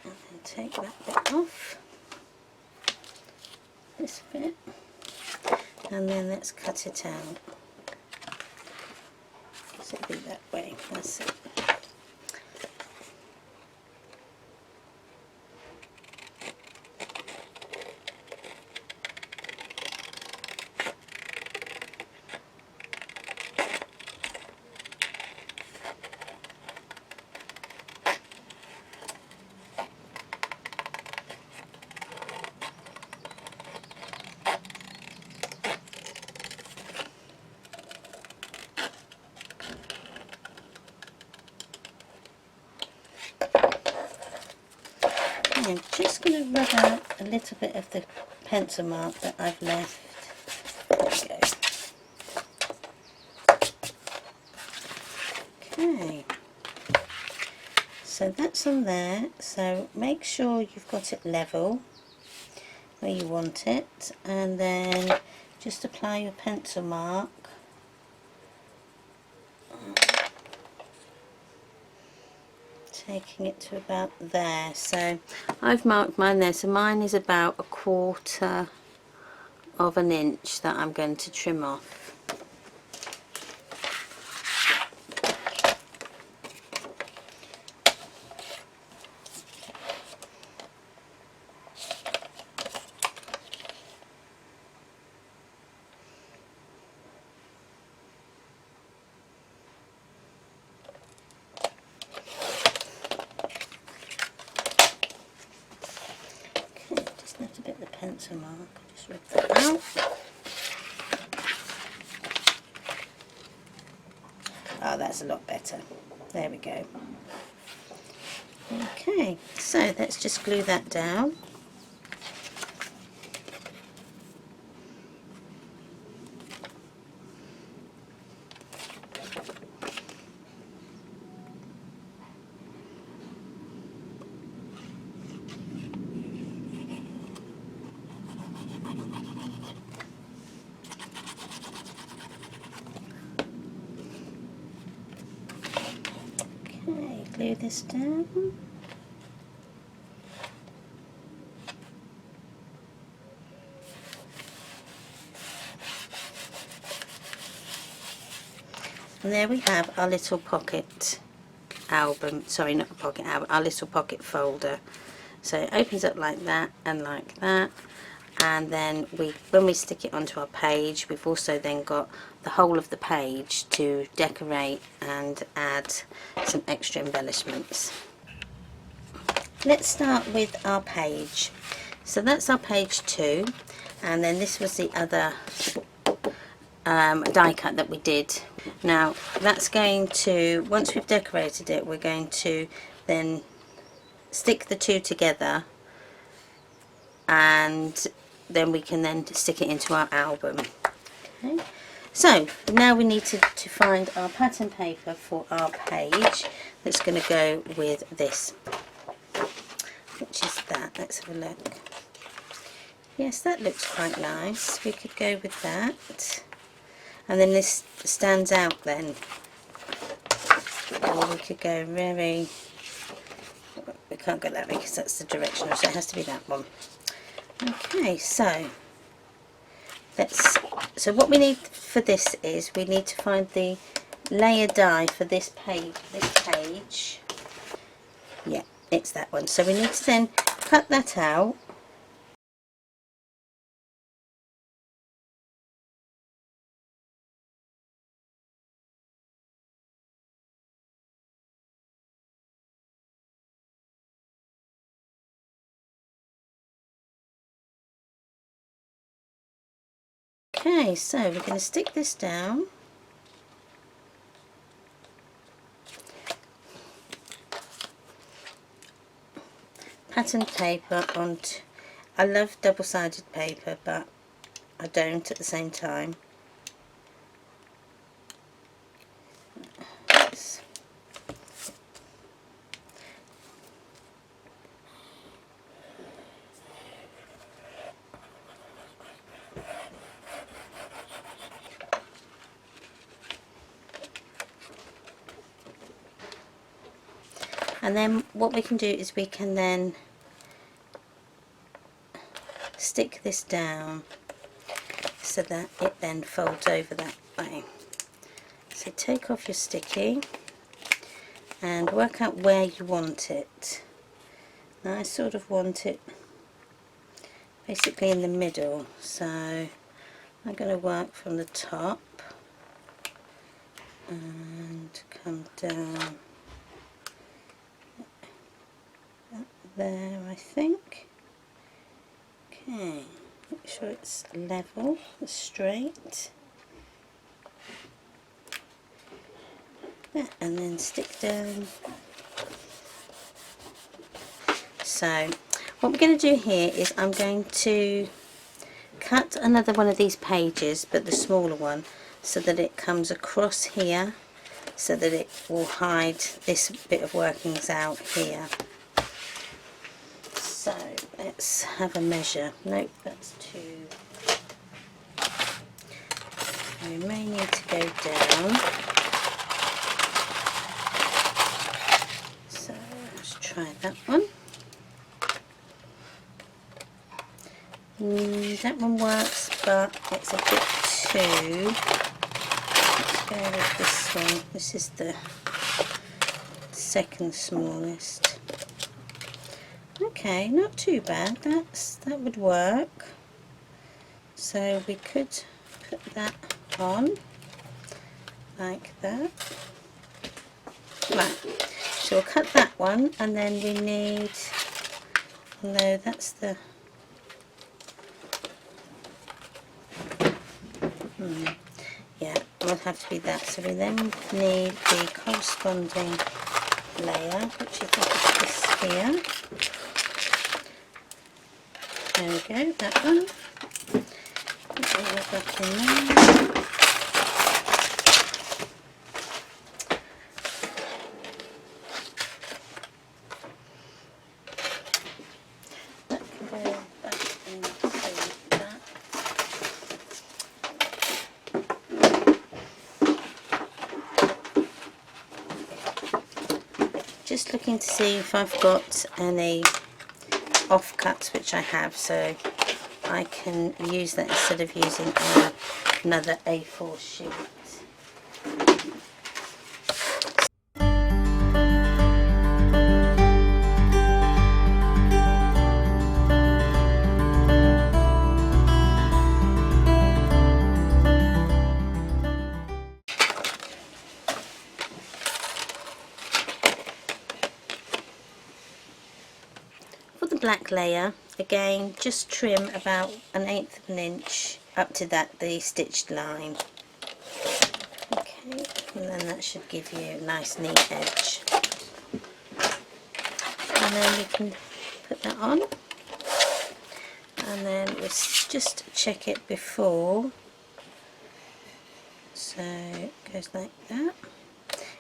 And then take that bit off, this bit, and then let's cut it out. So to be that way. That's it. I'm just going to rub out a little bit of the pencil mark that I've left. There we go. Okay, so that's on there, so make sure you've got it level where you want it, and then just apply your pencil mark. Taking it to about there, so I've marked mine there, so mine is about 1/4 of an inch that I'm going to trim off. Just a little bit of the pencil mark, just rub that out. Oh, that's a lot better. There we go. Okay, so let's just glue that down. Okay, glue this down. And there we have our little pocket album, sorry, not a pocket album, our little pocket folder. So it opens up like that and like that, and then when we stick it onto our page, we've also then got the whole of the page to decorate and add some extra embellishments. Let's start with our page. So that's our page 2, and then this was the other die cut that we did. Now that's going to, once we've decorated it, we're going to then stick the two together, and then we can then stick it into our album. Okay. So now we need to find our pattern paper for our page that's going to go with this, which is that. Let's have a look. Yes, that looks quite nice. We could go with that, and then this stands out then, or we could go very, we can't go that way because that's the directional, so it has to be that one. Okay, so what we need for this is we need to find the layer die for this page. Yeah, it's that one. So we need to then cut that out. Okay, so we're going to stick this down. Pattern paper onto, I love double-sided paper, but I don't at the same time. And then what we can do is we can then stick this down so that it then folds over that way. So So take off your sticky and work out where you want it. Now I sort of want it basically in the middle, so I'm going to work from the top and come down there, I think. Okay, make sure it's level, straight. Yeah, and then stick down. So what we're going to do here is I'm going to cut another one of these pages, but the smaller one, so that it comes across here, so that it will hide this bit of workings out here. So let's have a measure. Nope, that's too. We may need to go down. So let's try that one. That one works, but it's a bit too. Let's go with this one. This is the second smallest. Okay, not too bad. That would work. So we could put that on like that. Right. So we'll cut that one, and then we need. No, that's the. Yeah, it will have to be that. So we then need the corresponding layer, which I think is this here. There we go, that one. Put all that in there. That can go back into that. Just looking to see if I've got any offcuts, which I have, so I can use that instead of using another A4 sheet. For the black layer, again, just trim about 1/8 of an inch up to the stitched line. Okay, and then that should give you a nice neat edge. And then we can put that on, and then we'll just check it before. So it goes like that.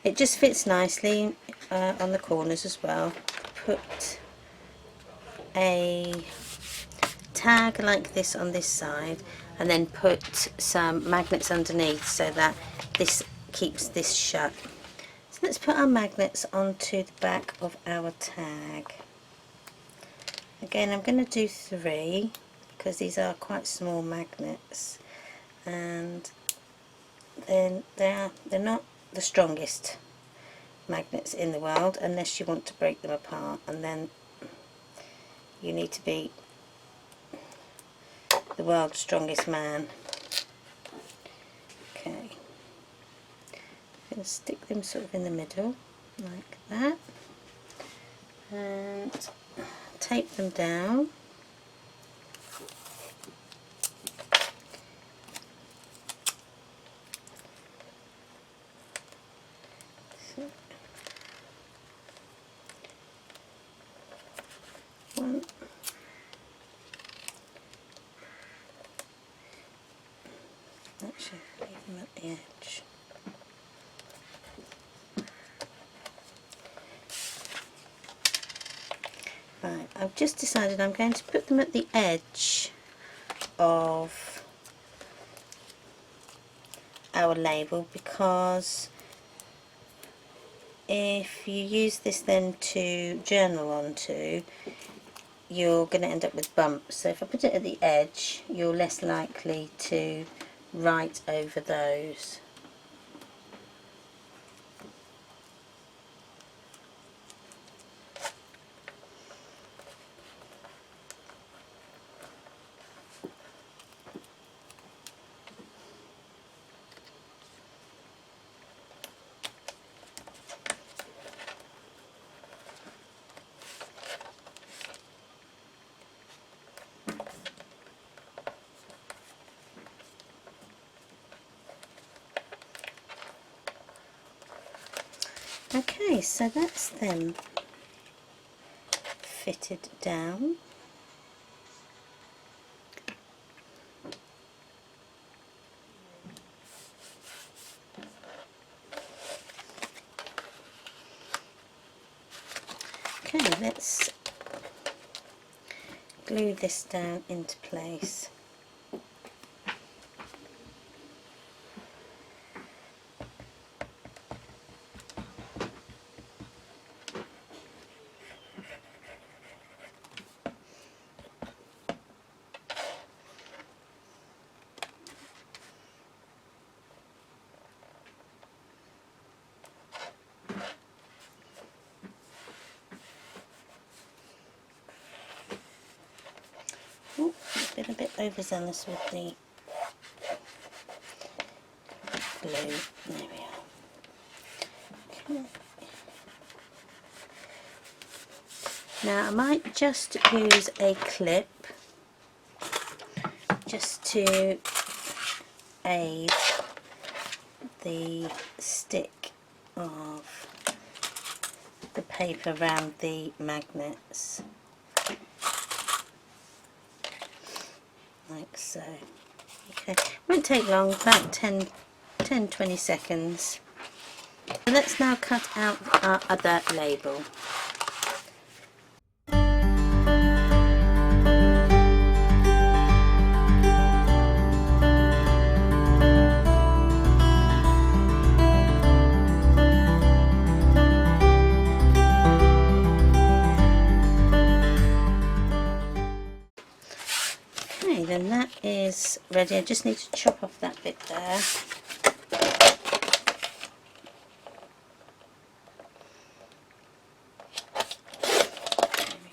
It just fits nicely on the corners as well. Put a tag like this on this side, and then put some magnets underneath so that this keeps this shut. So let's put our magnets onto the back of our tag. Again, I'm going to do 3 because these are quite small magnets, and then they're not the strongest magnets in the world unless you want to break them apart, and then you need to be the world's strongest man. Okay, I'm going to stick them sort of in the middle like that and tape them down. One. That should leave them at the edge. Right, I've just decided I'm going to put them at the edge of our label, because if you use this then to journal onto, you're going to end up with bumps. So if I put it at the edge, you're less likely to write over those. Okay, so that's them fitted down. Okay, let's glue this down into place. Oh, I've been a bit overzealous with the glue. There we are. Okay. Now I might just use a clip just to aid the stick of the paper around the magnets, like so. Okay, won't take long, about 10-20 seconds. So let's now cut out our other label. Okay, then that is ready. I just need to chop off that bit there.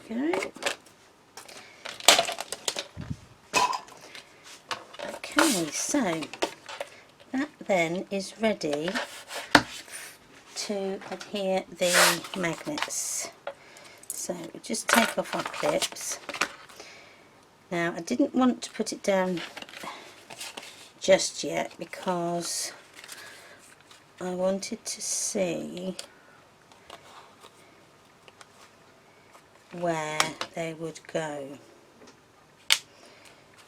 There we go. Okay, so that then is ready to adhere the magnets. So we'll just take off our clips. Now I didn't want to put it down just yet because I wanted to see where they would go.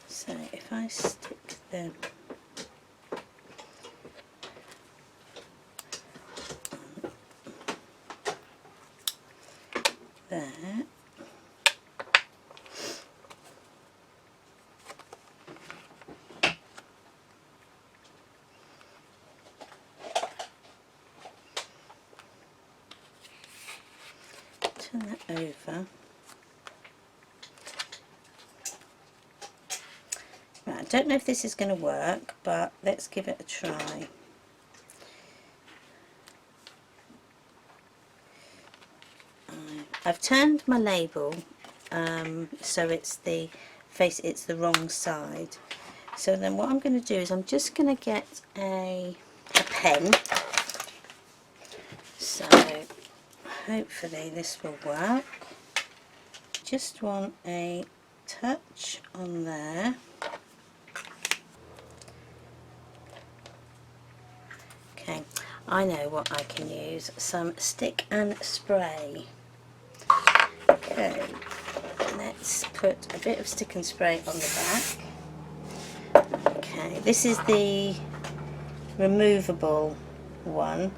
So if I stick them there, turn that over. Right, I don't know if this is going to work, but let's give it a try. I've turned my label so it's the wrong side. So then what I'm going to do is I'm just going to get a pen. So hopefully this will work. Just want a touch on there. Okay, I know what I can use, some stick and spray. Okay, let's put a bit of stick and spray on the back. Okay, this is the removable one,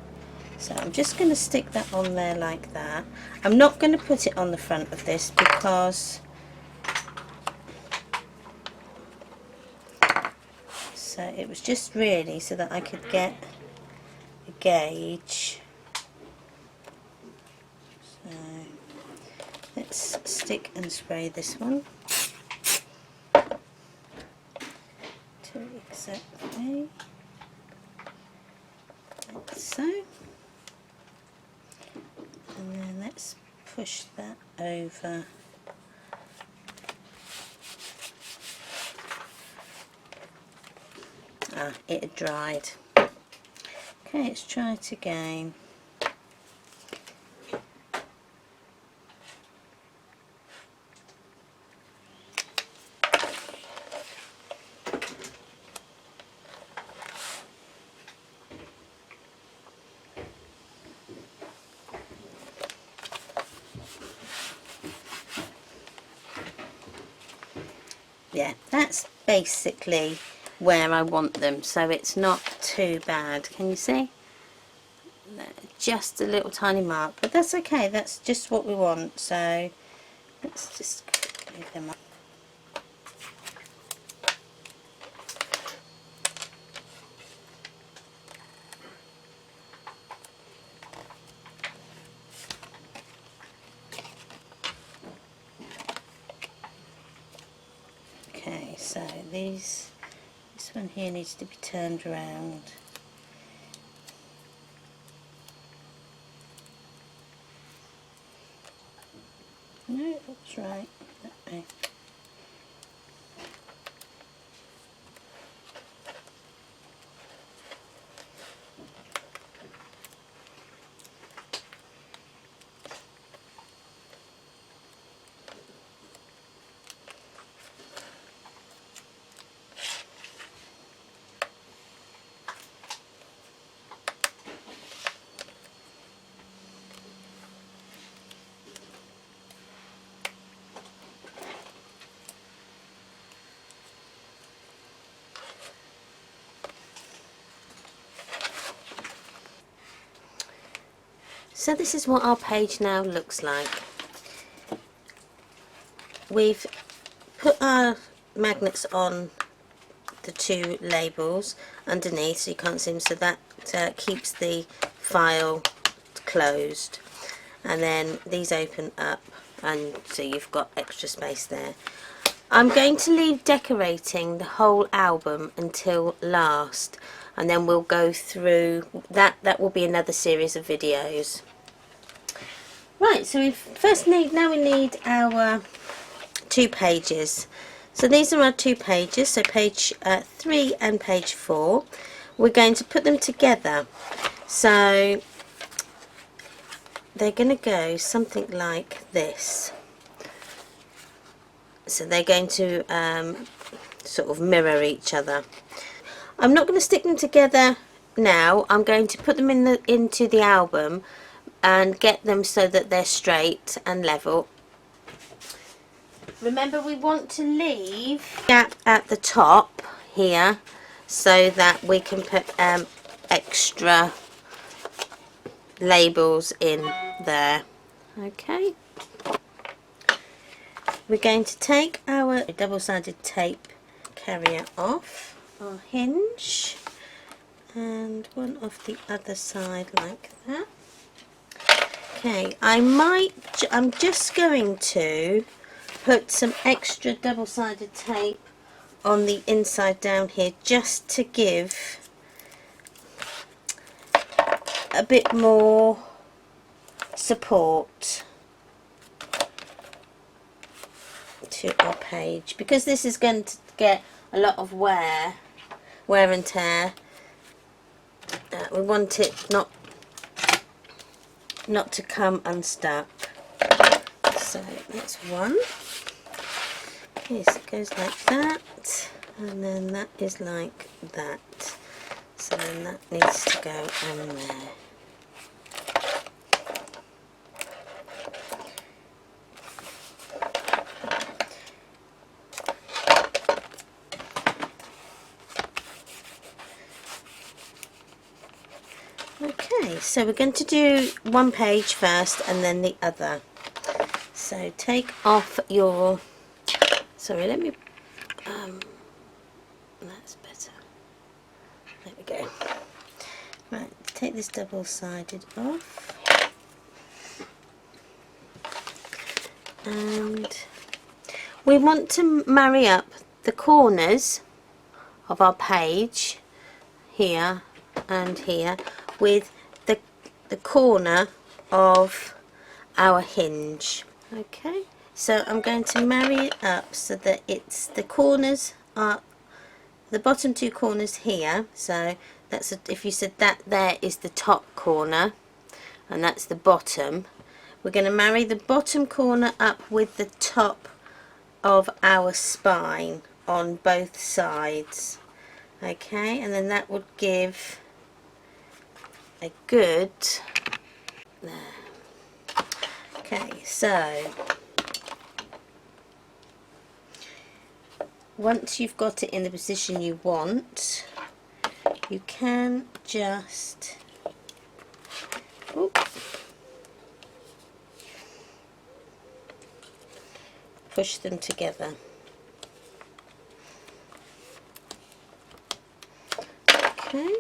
so I'm just going to stick that on there like that. I'm not going to put it on the front of this because so it was just really so that I could get a gauge. So let's stick and spray this one to exactly like so, and then let's push that over. Ah, it had dried. Okay, let's try it again. yeah, that's basically where I want them, so it's not too bad. Can you see? Just a little tiny mark, but that's okay, that's just what we want. So let's just move them up. Okay, so this one here needs to be turned around. No, that's right. That way. So this is what our page now looks like. We've put our magnets on the two labels underneath so you can't see them, so that keeps the file closed, and then these open up and so you've got extra space there. I'm going to leave decorating the whole album until last, and then we'll go through that. That will be another series of videos. Right, so we need our 2 pages. So these are our 2 pages, so page 3 and page 4. We're going to put them together. So they're going to go something like this. So they're going to sort of mirror each other. I'm not going to stick them together now. I'm going to put them into the album and get them so that they're straight and level. Remember, we want to leave a gap at the top here so that we can put extra labels in there. Okay. We're going to take our double-sided tape carrier off our hinge and one off the other side like that. Okay, I'm just going to put some extra double-sided tape on the inside down here just to give a bit more support to our page, because this is going to get a lot of wear and tear. We want it not to come unstuck. So that's one. Okay, so it goes like that, and then that is like that. So then that needs to go on there. Okay, so we're going to do one page first and then the other. So take off your, sorry, let me, that's better. There we go. Right, take this double-sided off. And we want to marry up the corners of our page here and here with the corner of our hinge. Okay, so I'm going to marry it up so that it's the corners are the bottom 2 corners here. So that's if you said that there is the top corner and that's the bottom, we're going to marry the bottom corner up with the top of our spine on both sides. Okay, and then that would give a good there. Okay, so once you've got it in the position you want, you can just push them together. Okay,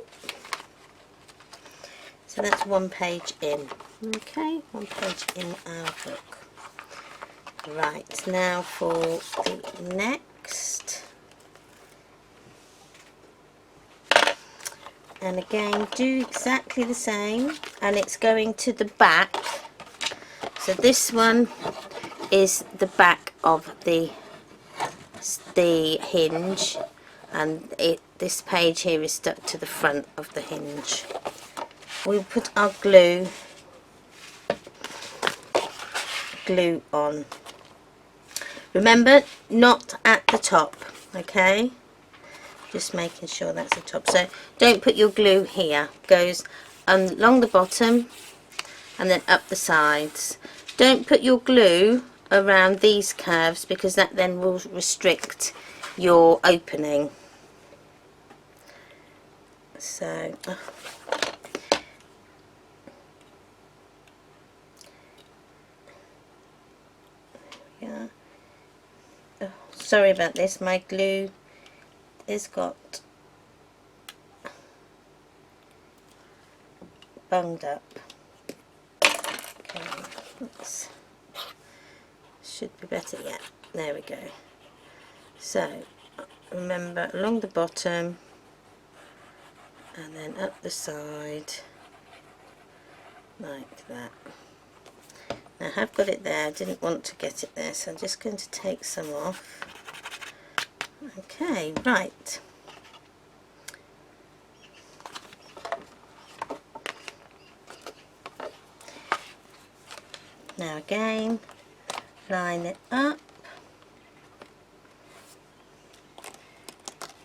so that's one page in. Okay, one page in our book. Right, now for the next. And again, do exactly the same, and it's going to the back. So this one is the back of the hinge, and this page here is stuck to the front of the hinge. We'll put our glue on. Remember, not at the top, okay? Just making sure that's the top. So don't put your glue here. Goes along the bottom and then up the sides. Don't put your glue around these curves, because that then will restrict your opening. So yeah. Oh, sorry about this, my glue has got bunged up. Okay, should be better. Yeah, there we go. So remember, along the bottom and then up the side like that. Now I have got it there, I didn't want to get it there, so I'm just going to take some off. Okay, right. Now again, line it up.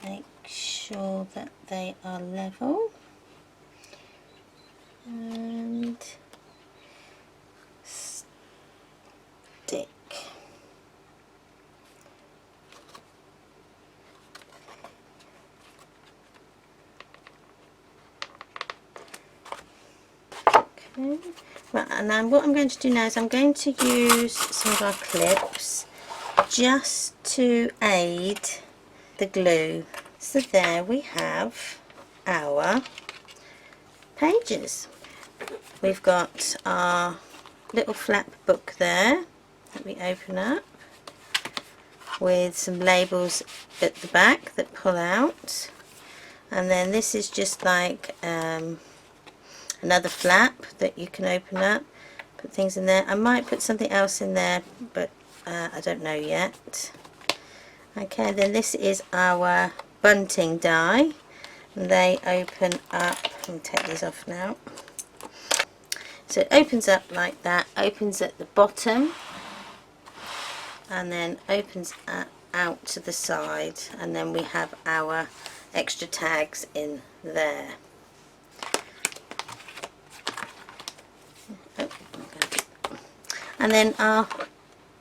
Make sure that they are level. And stick. Okay. Right, and then what I'm going to do now is I'm going to use some of our clips just to aid the glue. So there we have our pages. We've got our little flap book there that we open up with some labels at the back that pull out, and then this is just like another flap that you can open up, put things in there. I might put something else in there, but I don't know yet. Okay, then this is our bunting die. They open up. Let me take these off now. So it opens up like that, opens at the bottom and then opens out to the side, and then we have our extra tags in there. And then our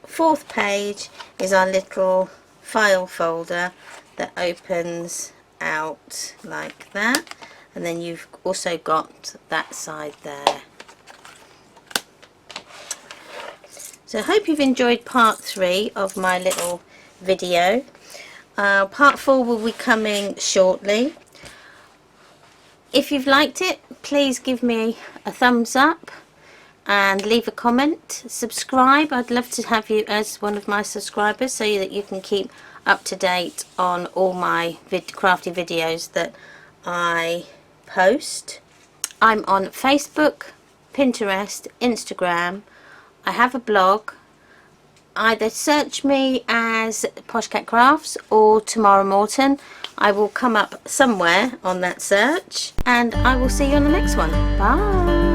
fourth page is our little file folder that opens out like that, and then you've also got that side there. So I hope you've enjoyed part 3 of my little video. Part 4 will be coming shortly. If you've liked it, please give me a thumbs up and leave a comment. Subscribe. I'd love to have you as one of my subscribers so that you can keep up to date on all my crafty videos that I post. I'm on Facebook, Pinterest, Instagram. I have a blog. Either search me as Posh Cat Crafts or Tamara Morton. I will come up somewhere on that search, and I will see you on the next one. Bye.